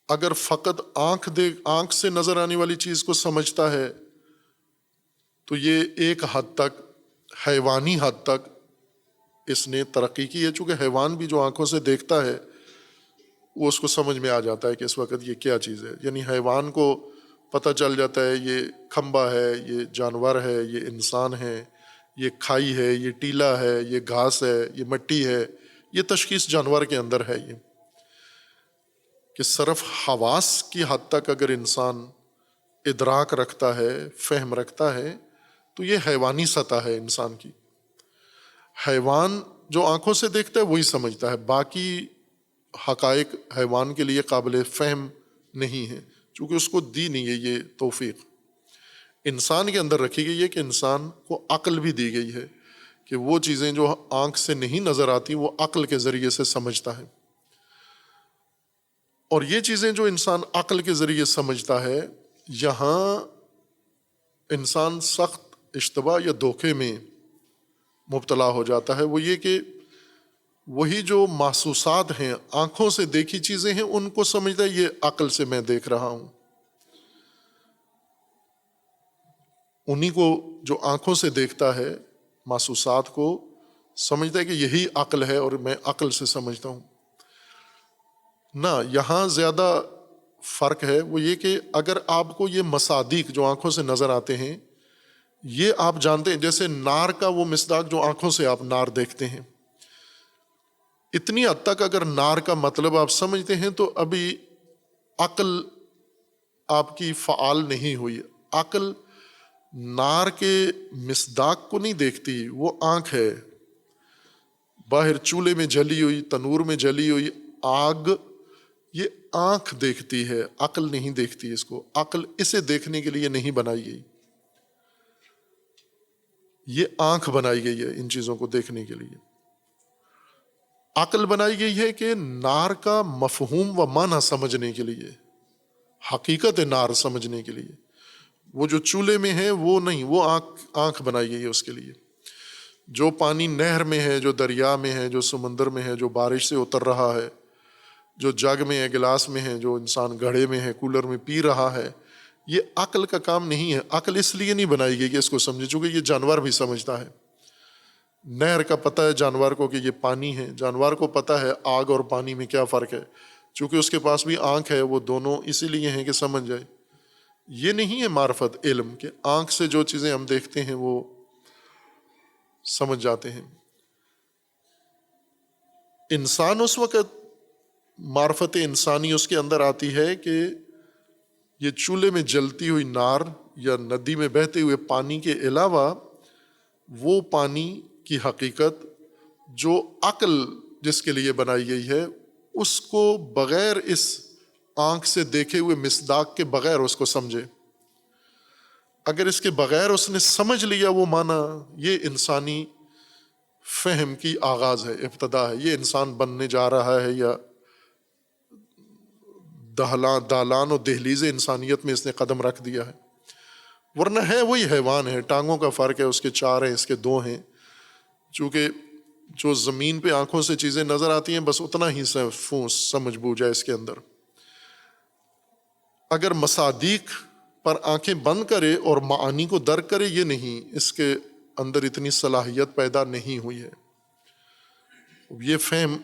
اگر فقط آنکھ سے نظر آنے والی چیز کو سمجھتا ہے تو یہ ایک حد تک، حیوانی حد تک اس نے ترقی کی ہے، چونکہ حیوان بھی جو آنکھوں سے دیکھتا ہے وہ اس کو سمجھ میں آ جاتا ہے کہ اس وقت یہ کیا چیز ہے، یعنی حیوان کو پتہ چل جاتا ہے یہ کھمبا ہے، یہ جانور ہے، یہ انسان ہے، یہ کھائی ہے، یہ ٹیلا ہے، یہ گھاس ہے، یہ مٹی ہے، یہ تشخیص جانور کے اندر ہے۔ یہ کہ صرف حواس کی حد تک اگر انسان ادراک رکھتا ہے، فہم رکھتا ہے، تو یہ حیوانی سطح ہے انسان کی۔ حیوان جو آنکھوں سے دیکھتا ہے وہی سمجھتا ہے، باقی حقائق حیوان کے لیے قابل فہم نہیں ہے، چونکہ اس کو دی نہیں ہے یہ توفیق۔ انسان کے اندر رکھی گئی ہے کہ انسان کو عقل بھی دی گئی ہے کہ وہ چیزیں جو آنکھ سے نہیں نظر آتی وہ عقل کے ذریعے سے سمجھتا ہے، اور یہ چیزیں جو انسان عقل کے ذریعے سمجھتا ہے، یہاں انسان سخت اشتباہ یا دھوکے میں مبتلا ہو جاتا ہے۔ وہ یہ کہ وہی جو محسوسات ہیں، آنکھوں سے دیکھی چیزیں ہیں، ان کو سمجھتا ہے یہ عقل سے میں دیکھ رہا ہوں، انہی کو جو آنکھوں سے دیکھتا ہے محسوسات کو سمجھتا ہے کہ یہی عقل ہے اور میں عقل سے سمجھتا ہوں۔ نہ، یہاں زیادہ فرق ہے۔ وہ یہ کہ اگر آپ کو یہ مصادیق جو آنکھوں سے نظر آتے ہیں، یہ آپ جانتے ہیں، جیسے نار کا وہ مصداق جو آنکھوں سے آپ نار دیکھتے ہیں، اتنی حد تک اگر نار کا مطلب آپ سمجھتے ہیں تو ابھی عقل آپ کی فعال نہیں ہوئی۔ عقل نار کے مصداق کو نہیں دیکھتی، وہ آنکھ ہے، باہر چولہے میں جلی ہوئی، تنور میں جلی ہوئی آگ، یہ آنکھ دیکھتی ہے، عقل نہیں دیکھتی اس کو۔ عقل اسے دیکھنے کے لیے نہیں بنائی گئی، یہ آنکھ بنائی گئی ہے ان چیزوں کو دیکھنے کے لیے۔ عقل بنائی گئی ہے کہ نار کا مفہوم و معنی سمجھنے کے لیے، حقیقت نار سمجھنے کے لیے۔ وہ جو چولہے میں ہے وہ نہیں، وہ آنکھ بنائی گئی ہے اس کے لیے۔ جو پانی نہر میں ہے، جو دریا میں ہے، جو سمندر میں ہے، جو بارش سے اتر رہا ہے، جو جگ میں ہے، گلاس میں ہے، جو انسان گھڑے میں ہے، کولر میں پی رہا ہے، یہ عقل کا کام نہیں ہے۔ عقل اس لیے نہیں بنائی گئی کہ اس کو سمجھے، چونکہ یہ جانور بھی سمجھتا ہے۔ نہر کا پتہ ہے جانور کو کہ یہ پانی ہے، جانور کو پتہ ہے آگ اور پانی میں کیا فرق ہے، چونکہ اس کے پاس بھی آنکھ ہے، وہ دونوں اسی لیے ہیں کہ سمجھ جائے۔ یہ نہیں ہے معرفت، علم، کہ آنکھ سے جو چیزیں ہم دیکھتے ہیں وہ سمجھ جاتے ہیں۔ انسان اس وقت معرفت انسانی اس کے اندر آتی ہے کہ یہ چولہے میں جلتی ہوئی نار یا ندی میں بہتے ہوئے پانی کے علاوہ وہ پانی کی حقیقت جو عقل جس کے لیے بنائی گئی ہے، اس کو بغیر اس آنکھ سے دیکھے ہوئے مصداق کے بغیر اس کو سمجھے۔ اگر اس کے بغیر اس نے سمجھ لیا وہ معنی، یہ انسانی فہم کی آغاز ہے، ابتدا ہے، یہ انسان بننے جا رہا ہے، یا دالان و دہلیز انسانیت میں اس نے قدم رکھ دیا ہے۔ ورنہ ہے وہی حیوان ہے، ٹانگوں کا فرق ہے، اس کے 4 ہیں، اس کے 2 ہیں۔ چونکہ جو زمین پہ آنکھوں سے چیزیں نظر آتی ہیں بس اتنا ہی سمجھ بوجھ ہے اس کے اندر۔ اگر مصادیق پر آنکھیں بند کرے اور معانی کو درک کرے، یہ نہیں، اس کے اندر اتنی صلاحیت پیدا نہیں ہوئی ہے۔ یہ فہم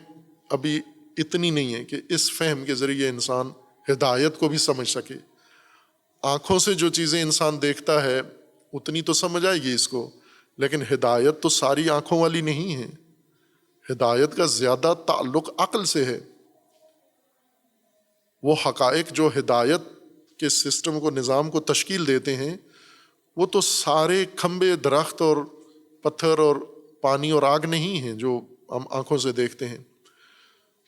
ابھی اتنی نہیں ہے کہ اس فہم کے ذریعے انسان ہدایت کو بھی سمجھ سکے۔ آنکھوں سے جو چیزیں انسان دیکھتا ہے اتنی تو سمجھ آئے گی اس کو، لیکن ہدایت تو ساری آنکھوں والی نہیں ہے۔ ہدایت کا زیادہ تعلق عقل سے ہے۔ وہ حقائق جو ہدایت کے سسٹم کو، نظام کو تشکیل دیتے ہیں، وہ تو سارے کھمبے، درخت اور پتھر اور پانی اور آگ نہیں ہیں جو ہم آنکھوں سے دیکھتے ہیں۔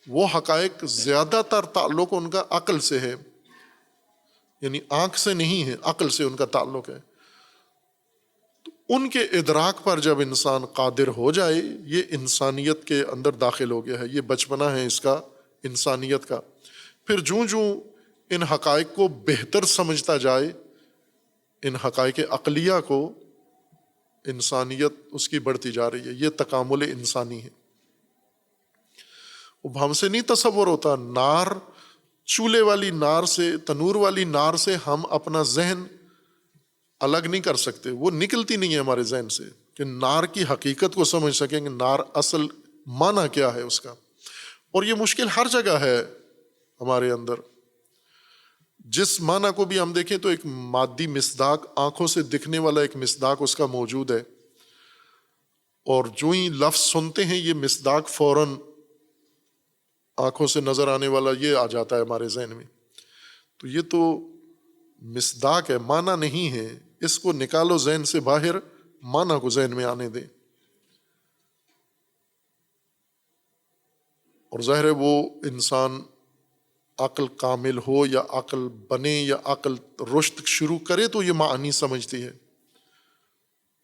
وہ حقائق زیادہ تر تعلق ان کا عقل سے ہے، یعنی آنکھ سے نہیں ہے، عقل سے ان کا تعلق ہے۔ تو ان کے ادراک پر جب انسان قادر ہو جائے، یہ انسانیت کے اندر داخل ہو گیا ہے، یہ بچپنا ہے اس کا، انسانیت کا۔ پھر جوں جوں ان حقائق کو بہتر سمجھتا جائے، ان حقائق عقلیہ کو، انسانیت اس کی بڑھتی جا رہی ہے۔ یہ تکامل انسانی ہے۔ اب ہم سے نہیں تصور ہوتا، نار، چولہے والی نار سے، تنور والی نار سے ہم اپنا ذہن الگ نہیں کر سکتے، وہ نکلتی نہیں ہے ہمارے ذہن سے کہ نار کی حقیقت کو سمجھ سکیں کہ نار اصل معنی کیا ہے اس کا۔ اور یہ مشکل ہر جگہ ہے ہمارے اندر۔ جس معنی کو بھی ہم دیکھیں تو ایک مادی مصداق، آنکھوں سے دکھنے والا ایک مصداق اس کا موجود ہے، اور جو ہی لفظ سنتے ہیں یہ مصداق فوراً آنکھوں سے نظر آنے والا یہ آ جاتا ہے ہمارے ذہن میں۔ تو یہ تو مصداق ہے، معنی نہیں ہے۔ اس کو نکالو ذہن سے باہر، معنی کو ذہن میں آنے دیں۔ اور ظاہر ہے وہ انسان عقل کامل ہو یا عقل بنے یا عقل رشد شروع کرے تو یہ معانی سمجھتی ہے،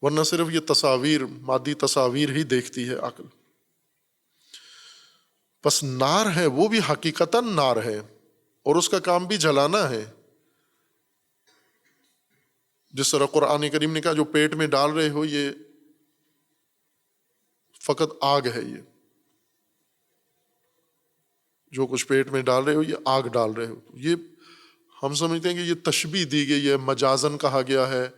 ورنہ صرف یہ تصاویر، مادی تصاویر ہی دیکھتی ہے عقل۔ بس نار ہے وہ بھی حقیقتاً نار ہے، اور اس کا کام بھی جلانا ہے۔ جس طرح قرآن کریم نے کہا جو پیٹ میں ڈال رہے ہو یہ فقط آگ ہے، یہ جو کچھ پیٹ میں ڈال رہے ہو یہ آگ ڈال رہے ہو۔ یہ ہم سمجھتے ہیں کہ یہ تشبیہ دی گئی ہے، مجازن کہا گیا ہے،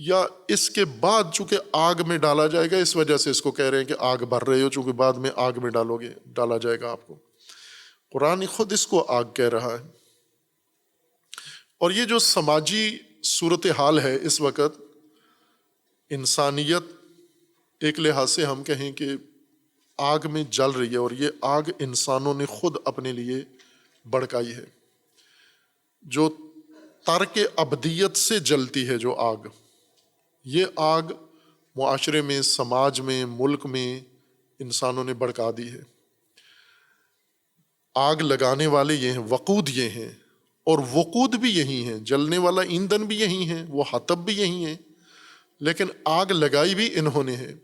یا اس کے بعد چونکہ آگ میں ڈالا جائے گا اس وجہ سے اس کو کہہ رہے ہیں کہ آگ بھر رہے ہو، چونکہ بعد میں آگ میں ڈالا جائے گا آپ کو۔ قرآن خود اس کو آگ کہہ رہا ہے۔ اور یہ جو سماجی صورتحال ہے اس وقت، انسانیت ایک لحاظ سے ہم کہیں کہ آگ میں جل رہی ہے، اور یہ آگ انسانوں نے خود اپنے لیے بھڑکائی ہے۔ جو ترک ابدیت سے جلتی ہے جو آگ، یہ آگ معاشرے میں، سماج میں، ملک میں انسانوں نے بھڑکا دی ہے۔ آگ لگانے والے یہ ہیں، وقود یہ ہیں، اور وقود بھی یہی ہیں، جلنے والا ایندھن بھی یہی ہیں، وہ حطب بھی یہی ہیں، لیکن آگ لگائی بھی انہوں نے ہے۔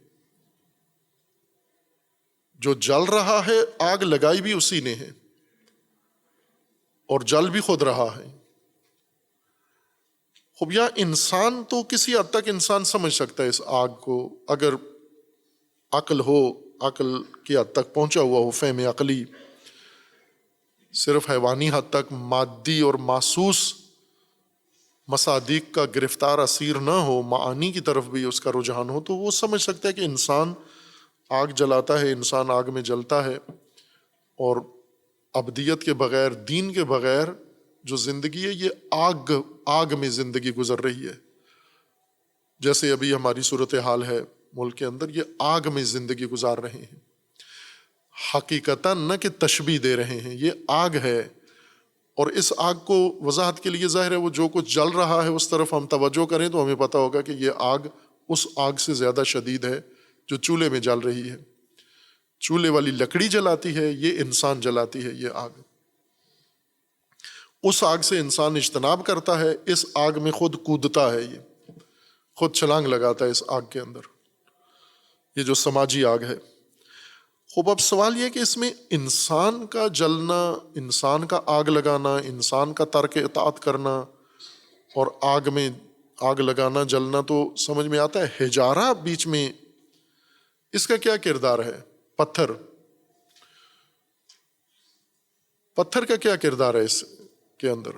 جو جل رہا ہے آگ لگائی بھی اسی نے ہے، اور جل بھی خود رہا ہے۔ خب یا انسان تو کسی حد تک انسان سمجھ سکتا ہے اس آگ کو، اگر عقل ہو، عقل کی حد تک پہنچا ہوا ہو، فہم عقلی، صرف حیوانی حد تک مادی اور محسوس مصادیق کا گرفتار اسیر نہ ہو، معانی کی طرف بھی اس کا رجحان ہو، تو وہ سمجھ سکتا ہے کہ انسان آگ جلاتا ہے، انسان آگ میں جلتا ہے، اور ابدیت کے بغیر، دین کے بغیر جو زندگی ہے یہ آگ میں زندگی گزر رہی ہے۔ جیسے ابھی ہماری صورتحال ہے ملک کے اندر، یہ آگ میں زندگی گزار رہے ہیں، حقیقتاً نہ کہ تشبیہ دے رہے ہیں، یہ آگ ہے۔ اور اس آگ کو وضاحت کے لیے ظاہر ہے وہ جو کچھ جل رہا ہے اس طرف ہم توجہ کریں تو ہمیں پتہ ہوگا کہ یہ آگ اس آگ سے زیادہ شدید ہے جو چولہے میں جل رہی ہے۔ چولہے والی لکڑی جلاتی ہے، یہ انسان جلاتی ہے یہ آگ۔ اس آگ سے انسان اجتناب کرتا ہے، اس آگ میں خود کودتا ہے، یہ خود چھلانگ لگاتا ہے اس آگ کے اندر، یہ جو سماجی آگ ہے۔ خوب اب سوال یہ کہ اس میں انسان کا جلنا، انسان کا آگ لگانا، انسان کا ترک اطاعت کرنا اور آگ میں آگ لگانا، جلنا تو سمجھ میں آتا ہے۔ حجارہ بیچ میں، اس کا کیا کردار ہے؟ پتھر کا کیا کردار ہے اس کے اندر؟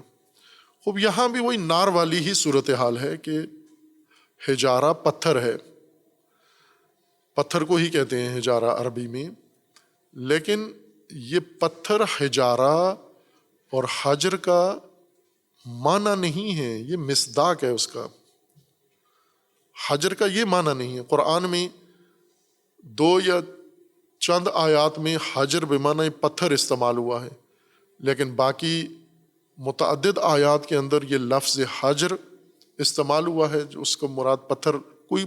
خوب یہاں بھی وہی نار والی ہی صورتحال ہے کہ حجارہ پتھر ہے، پتھر کو ہی کہتے ہیں حجارہ عربی میں، لیکن یہ پتھر حجارہ اور حجر کا معنی نہیں ہے، یہ مصداق ہے اس کا۔ حجر کا یہ معنی نہیں ہے۔ قرآن میں 2 یا چند آیات میں حجر بمعنی پتھر استعمال ہوا ہے، لیکن باقی متعدد آیات کے اندر یہ لفظ حجر استعمال ہوا ہے، جو اس کو مراد پتھر، کوئی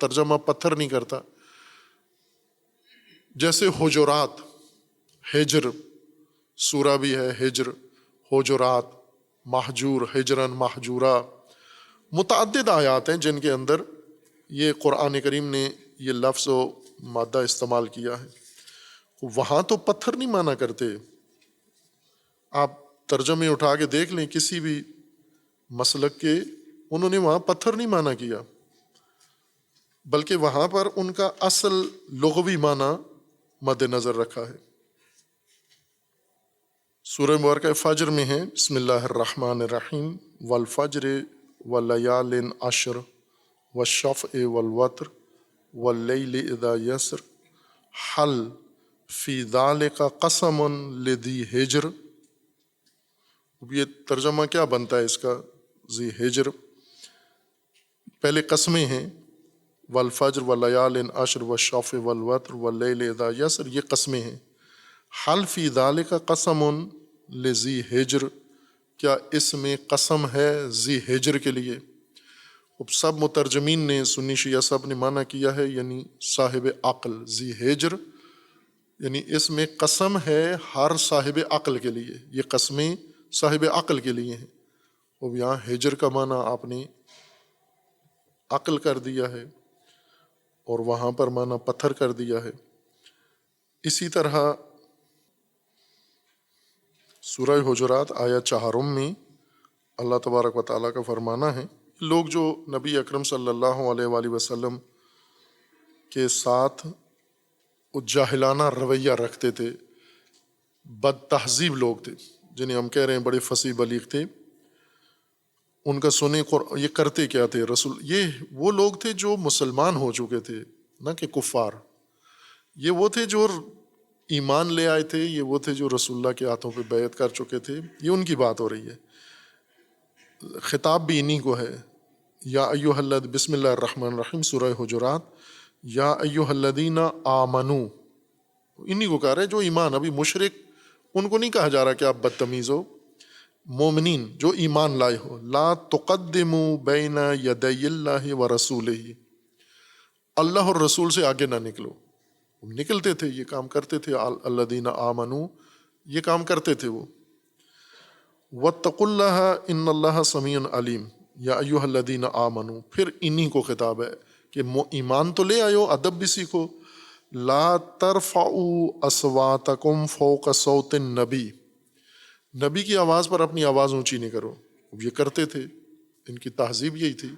ترجمہ پتھر نہیں کرتا۔ جیسے حجرات، ہجر، سورہ بھی ہے ہجر، حجرات، محجور، ہجرن، محجورہ، متعدد آیات ہیں جن کے اندر یہ قرآن کریم نے یہ لفظ و مادہ استعمال کیا ہے۔ وہاں تو پتھر نہیں مانا کرتے، آپ ترجمے اٹھا کے دیکھ لیں کسی بھی مسلک کے، انہوں نے وہاں پتھر نہیں مانا کیا، بلکہ وہاں پر ان کا اصل لغوی معنی مد نظر رکھا ہے۔ سورہ مبارکہ فجر میں ہے، بسم اللہ الرحمن الرحیم، والفجر ولیال عشر والشفع والوتر واللیل اذا یسر حل فی ذلک قسم لذی حجر۔ یہ ترجمہ کیا بنتا ہے اس کا؟ ذی حجر، پہلے قسمیں ہیں، والفجر ولیال عشر والشفع والوتر واللیل اذا یسر، یہ قسمیں ہیں۔ حل فی ذلک قسم لذی حجر، کیا اس میں قسم ہے ذی حجر کے لیے؟ اب سب مترجمین نے، سنی شیعہ سب نے معنی کیا ہے، یعنی صاحب عقل، ذی حجر یعنی اس میں قسم ہے ہر صاحب عقل کے لیے، یہ قسمیں صاحب عقل کے لیے ہیں۔ اب یہاں ہجر کا معنی آپ نے عقل کر دیا ہے، اور وہاں پر معنی پتھر کر دیا ہے۔ اسی طرح سورہ حجرات آیت 4 میں اللہ تبارک و تعالیٰ کا فرمانا ہے، لوگ جو نبی اکرم صلی اللہ علیہ وآلہ وسلم کے ساتھ جاہلانہ رویہ رکھتے تھے، بد تہذیب لوگ تھے، جنہیں ہم کہہ رہے ہیں بڑے فصیح بلیغ تھے، ان کا سنیں یہ کرتے کیا تھے رسول، یہ وہ لوگ تھے جو مسلمان ہو چکے تھے، نہ کہ کفار، یہ وہ تھے جو ایمان لے آئے تھے، یہ وہ تھے جو رسول اللہ کے ہاتھوں پہ بیعت کر چکے تھے، یہ ان کی بات ہو رہی ہے۔ خطاب بھی انہی کو ہے، یا ایھا الذین، بسم اللہ الرحمن الرحیم، سورہ حجرات، یا ایھا الذین آمنو، انہی کو کہہ رہے جو ایمان، ابھی مشرک ان کو نہیں کہا جا رہا کہ آپ بدتمیز ہو، مومنین جو ایمان لائے ہو، لا تقدموا بین یدی اللہ ورسولہ، اللہ اور رسول سے آگے نہ نکلو، نکلتے تھے، یہ کام کرتے تھے، الذین آمنو، یہ کام کرتے تھے وہ۔ واتقوا اللہ ان اللہ سمیع علیم، یا ایھا الذین آمنو، پھر انہی کو خطاب ہے کہ ایمان تو لے آئے ہو، ادب بھی سیکھو۔ لا ترفعوا اصواتکم فوق صوت النبی، نبی کی آواز پر اپنی آواز اونچی نہیں کرو، یہ کرتے تھے، ان کی تہذیب یہی تھی،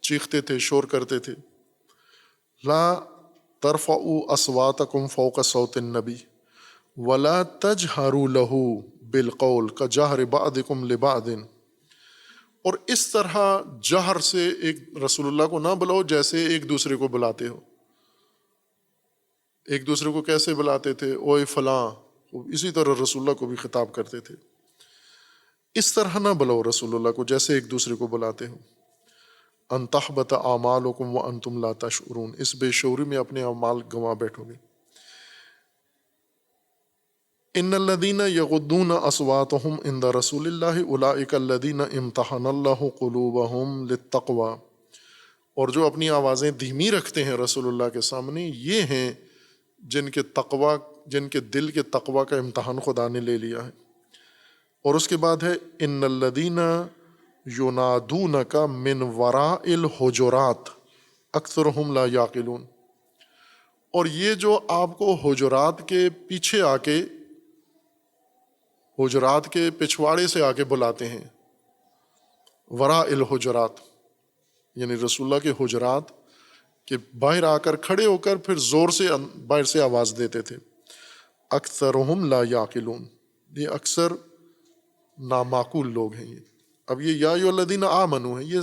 چیختے تھے، شور کرتے تھے۔ لا ترفعوا اصواتکم فوق صوت النبی ولا تجہروا لہ بالقول کجہر بعضکم لبعض، اور اس طرح جہر سے ایک رسول اللہ کو نہ بلاؤ جیسے ایک دوسرے کو بلاتے ہو۔ ایک دوسرے کو کیسے بلاتے تھے؟ اوئے فلاں، اسی طرح رسول اللہ کو بھی خطاب کرتے تھے۔ اس طرح نہ بلاؤ رسول اللہ کو جیسے ایک دوسرے کو بلاتے ہو۔ ان تحبط اعمالکم وانتم لا تشعرون، اس بے شعوری میں اپنے اعمال گنوا بیٹھو گے۔ ان الذین یغضون اصواتهم عند رسول اللہ اولئک الذین امتحن اللہ قلوبهم للتقوی، اور جو اپنی آوازیں دھیمی رکھتے ہیں رسول اللہ کے سامنے، یہ ہیں جن کے دل کے تقوی کا امتحان خدا نے لے لیا ہے۔ اور اس کے بعد ہے ان الذین ینادونک من وراء الحجرات اکثرهم لا یعقلون، اور یہ جو آپ کو حجرات کے پیچھے آ کے، حجرات کے پچھواڑے سے آگے بلاتے ہیں، وراء الحجرات یعنی رسول اللہ کے حجرات کہ باہر آ کر کھڑے ہو کر پھر زور سے باہر سے آواز دیتے تھے۔ اکثرهم لا یعقلون، یہ اکثر نامعقول لوگ ہیں۔ یہ اب یہ یا ایھا الذین آمنو ہے، یہ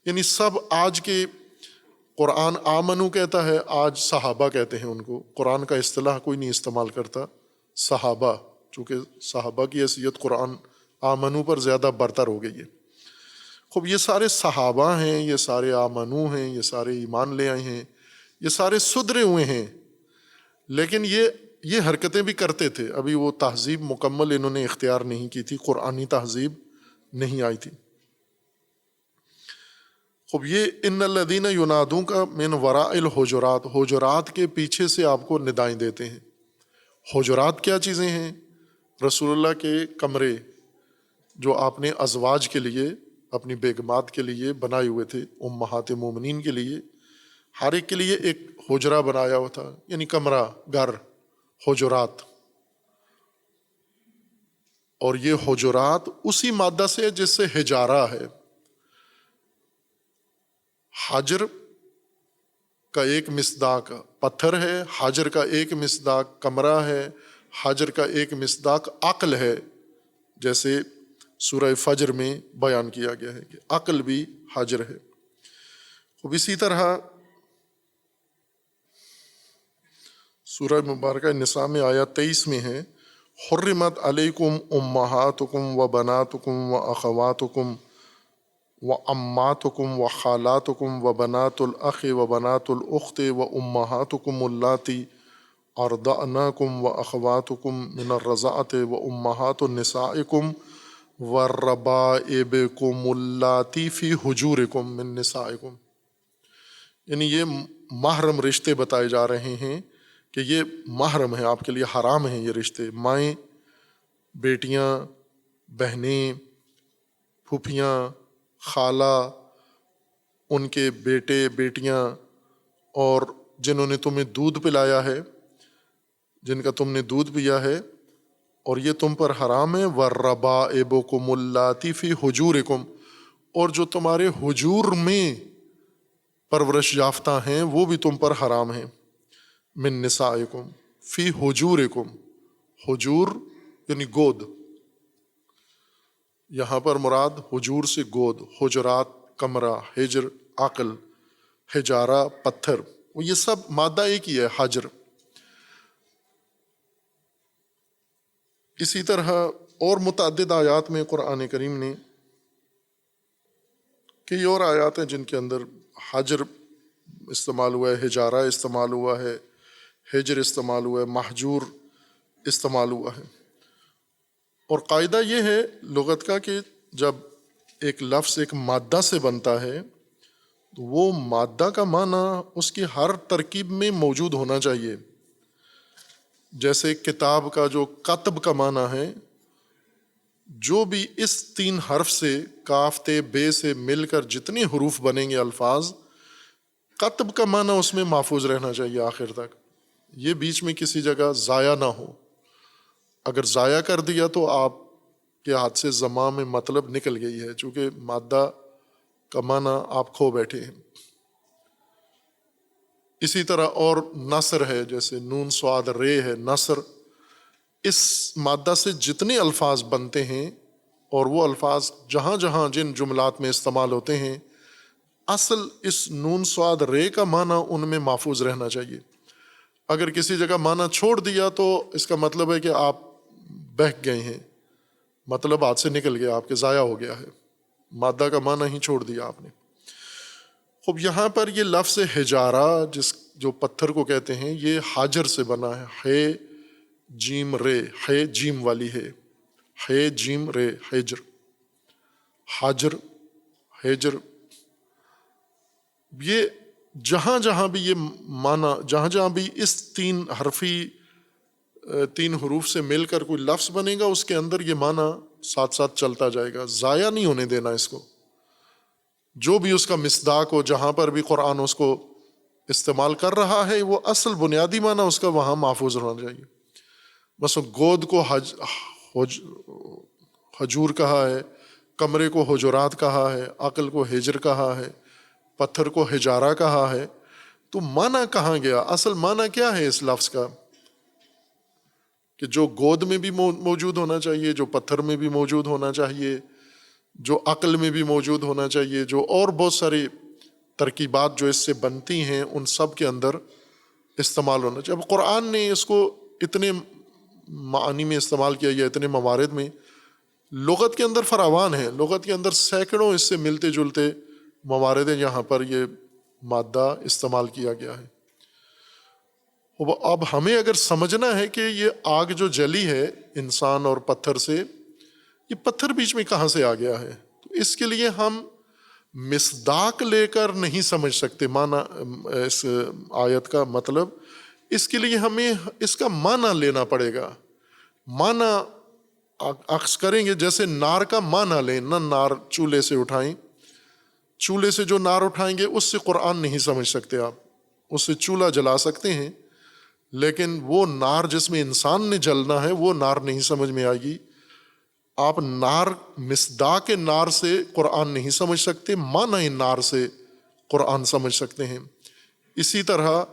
یعنی سب آج کے قرآن آمنو کہتا ہے، آج صحابہ کہتے ہیں ان کو، قرآن کا اصطلاح کوئی نہیں استعمال کرتا، صحابہ، چونکہ صحابہ کی حیثیت قرآن آمنو پر زیادہ برتر ہو گئی ہے۔ خوب یہ سارے صحابہ ہیں، یہ سارے آمنو ہیں، یہ سارے ایمان لے آئے ہیں، یہ سارے سدھرے ہوئے ہیں، لیکن یہ حرکتیں بھی کرتے تھے، ابھی وہ تہذیب مکمل انہوں نے اختیار نہیں کی تھی، قرآنی تہذیب نہیں آئی تھی۔ خوب یہ ان الذین ینادون کا من وراء الحجرات، حجرات کے پیچھے سے آپ کو ندائیں دیتے ہیں۔ حجرات کیا چیزیں ہیں؟ رسول اللہ کے کمرے جو آپ نے ازواج کے لیے، اپنی بیگمات کے لیے بنائے ہوئے تھے، امہات مومنین کے لیے، ہر ایک کے لیے ایک حجرہ بنایا ہوا تھا، یعنی کمرہ، گھر، حجرات۔ اور یہ حجرات اسی مادہ سے جس سے حجارہ ہے، حجر کا ایک مصداق پتھر ہے، حجر کا ایک مصداق کمرہ ہے، حجر کا ایک مصداق عقل ہے، جیسے سورہ فجر میں بیان کیا گیا ہے کہ عقل بھی حجر ہے۔ اب اسی طرح سورہ مبارکہ نساء میں آیت 23 میں ہے، حرمت علیکم امہاتکم و بناتکم و اخواتکم و اماتکم و خالاتکم و بنات الاخ و بنات الاخت و امہاتکم اللاتی ارضعناکم و اخواتکم من الرضاعۃ و امہات نسائکم والربائبکم اللاتی فی حجورکم من نسائکم، یعنی یہ محرم رشتے بتائے جا رہے ہیں کہ یہ محرم ہے، آپ کے لیے حرام ہیں یہ رشتے، مائیں، بیٹیاں، بہنیں، پھوپھیاں، خالہ، ان کے بیٹے بیٹیاں، اور جنہوں نے تمہیں دودھ پلایا ہے، جن کا تم نے دودھ پیا ہے، اور یہ تم پر حرام ہے۔ وَالرَّبَائِبُكُمُ اللَّاتِي فِي حُجُورِكُمْ، اور جو تمہارے حجور میں پرورش یافتہ ہیں وہ بھی تم پر حرام ہیں۔ من نسائکم فی حجورکم، حجور یعنی گود، یہاں پر مراد حجور سے گود، حجرات کمرہ، حجر عقل، حجارہ پتھر، وہ یہ سب مادہ ایک ہی ہے، حجر۔ اسی طرح اور متعدد آیات میں قرآن کریم نے کئی اور آیات ہیں جن کے اندر حجر استعمال ہوا ہے، حجارہ استعمال ہوا ہے، حجر استعمال ہوا ہے، محجور استعمال ہوا ہے۔ اور قاعدہ یہ ہے لغت کا کہ جب ایک لفظ ایک مادہ سے بنتا ہے تو وہ مادہ کا معنی اس کی ہر ترکیب میں موجود ہونا چاہیے۔ جیسے کتاب کا جو کتب کا معنی ہے، جو بھی اس 3 حرف سے کاف تے بے سے مل کر جتنے حروف بنیں گے الفاظ، کتب کا معنی اس میں محفوظ رہنا چاہیے آخر تک، یہ بیچ میں کسی جگہ ضائع نہ ہو۔ اگر ضائع کر دیا تو آپ کے ہاتھ سے زماں میں مطلب نکل گئی ہے، چونکہ مادہ کا معنی آپ کھو بیٹھے ہیں۔ اسی طرح اور نثر ہے، جیسے نون صاد رے ہے، نثر، اس مادہ سے جتنے الفاظ بنتے ہیں اور وہ الفاظ جہاں جہاں جن جملات میں استعمال ہوتے ہیں، اصل اس نون صاد رے کا معنی ان میں محفوظ رہنا چاہیے۔ اگر کسی جگہ معنی چھوڑ دیا تو اس کا مطلب ہے کہ آپ بہک گئے ہیں، مطلب ہاتھ سے نکل گیا، آپ کے ضائع ہو گیا ہے، مادہ کا معنی ہی چھوڑ دیا آپ نے۔ خوب یہاں پر یہ لفظ حجارہ جو پتھر کو کہتے ہیں، یہ حاجر سے بنا ہے، ہے جیم رے، ہے جیم والی ہے جیم رے، حجر، حاجر، حجر۔ یہ جہاں جہاں بھی یہ معنی، جہاں جہاں بھی اس 3 حرفی 3 حروف سے مل کر کوئی لفظ بنے گا، اس کے اندر یہ معنی ساتھ ساتھ چلتا جائے گا، ضائع نہیں ہونے دینا اس کو۔ جو بھی اس کا مصداق ہو، جہاں پر بھی قرآن اس کو استعمال کر رہا ہے، وہ اصل بنیادی معنی اس کا وہاں محفوظ ہونا چاہیے۔ بس گود کو حجور کہا ہے، کمرے کو حجرات کہا ہے، عقل کو حجر کہا ہے، پتھر کو حجارہ کہا ہے، تو معنی کہاں گیا؟ اصل معنی کیا ہے اس لفظ کا؟ کہ جو گود میں بھی موجود ہونا چاہیے، جو پتھر میں بھی موجود ہونا چاہیے، جو عقل میں بھی موجود ہونا چاہیے، جو اور بہت ساری ترکیبات جو اس سے بنتی ہیں ان سب کے اندر استعمال ہونا چاہیے۔ اب قرآن نے اس کو اتنے معانی میں استعمال کیا، یا اتنے موارد میں، لغت کے اندر فراوان ہے، لغت کے اندر سینکڑوں اس سے ملتے جلتے موارد ہیں جہاں پر یہ مادہ استعمال کیا گیا ہے۔ اب ہمیں اگر سمجھنا ہے کہ یہ آگ جو جلی ہے انسان اور پتھر سے، یہ پتھر بیچ میں کہاں سے آ گیا ہے، تو اس کے لیے ہم مصداق لے کر نہیں سمجھ سکتے معنی اس آیت کا مطلب۔ اس کے لیے ہمیں اس کا معنی لینا پڑے گا۔ معنی اخذ کریں گے، جیسے نار کا معنی لیں، نہ نار چولہے سے اٹھائیں، چولہے سے جو نار اٹھائیں گے اس سے قرآن نہیں سمجھ سکتے آپ، اس سے چولہا جلا سکتے ہیں لیکن وہ نار جس میں انسان نے جلنا ہے وہ نار نہیں سمجھ میں آئے گی۔ آپ نار، مصداق نار سے قرآن نہیں سمجھ سکتے، معنی نار سے قرآن سمجھ سکتے ہیں۔ اسی طرح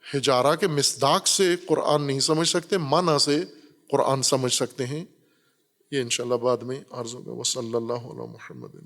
حجارہ کے مصداق سے قرآن نہیں سمجھ سکتے، معنی سے قرآن سمجھ سکتے ہیں۔ یہ انشاءاللہ بعد میں عرض ہوگا۔ وصلی اللہ علی محمد۔